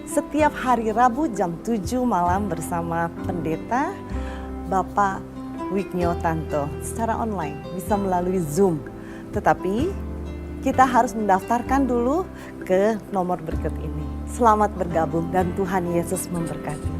setiap hari Rabu jam 7 malam bersama pendeta Bapak Wigno Tanto secara online, bisa melalui Zoom. Tetapi kita harus mendaftarkan dulu ke nomor berikut ini. Selamat bergabung dan Tuhan Yesus memberkati.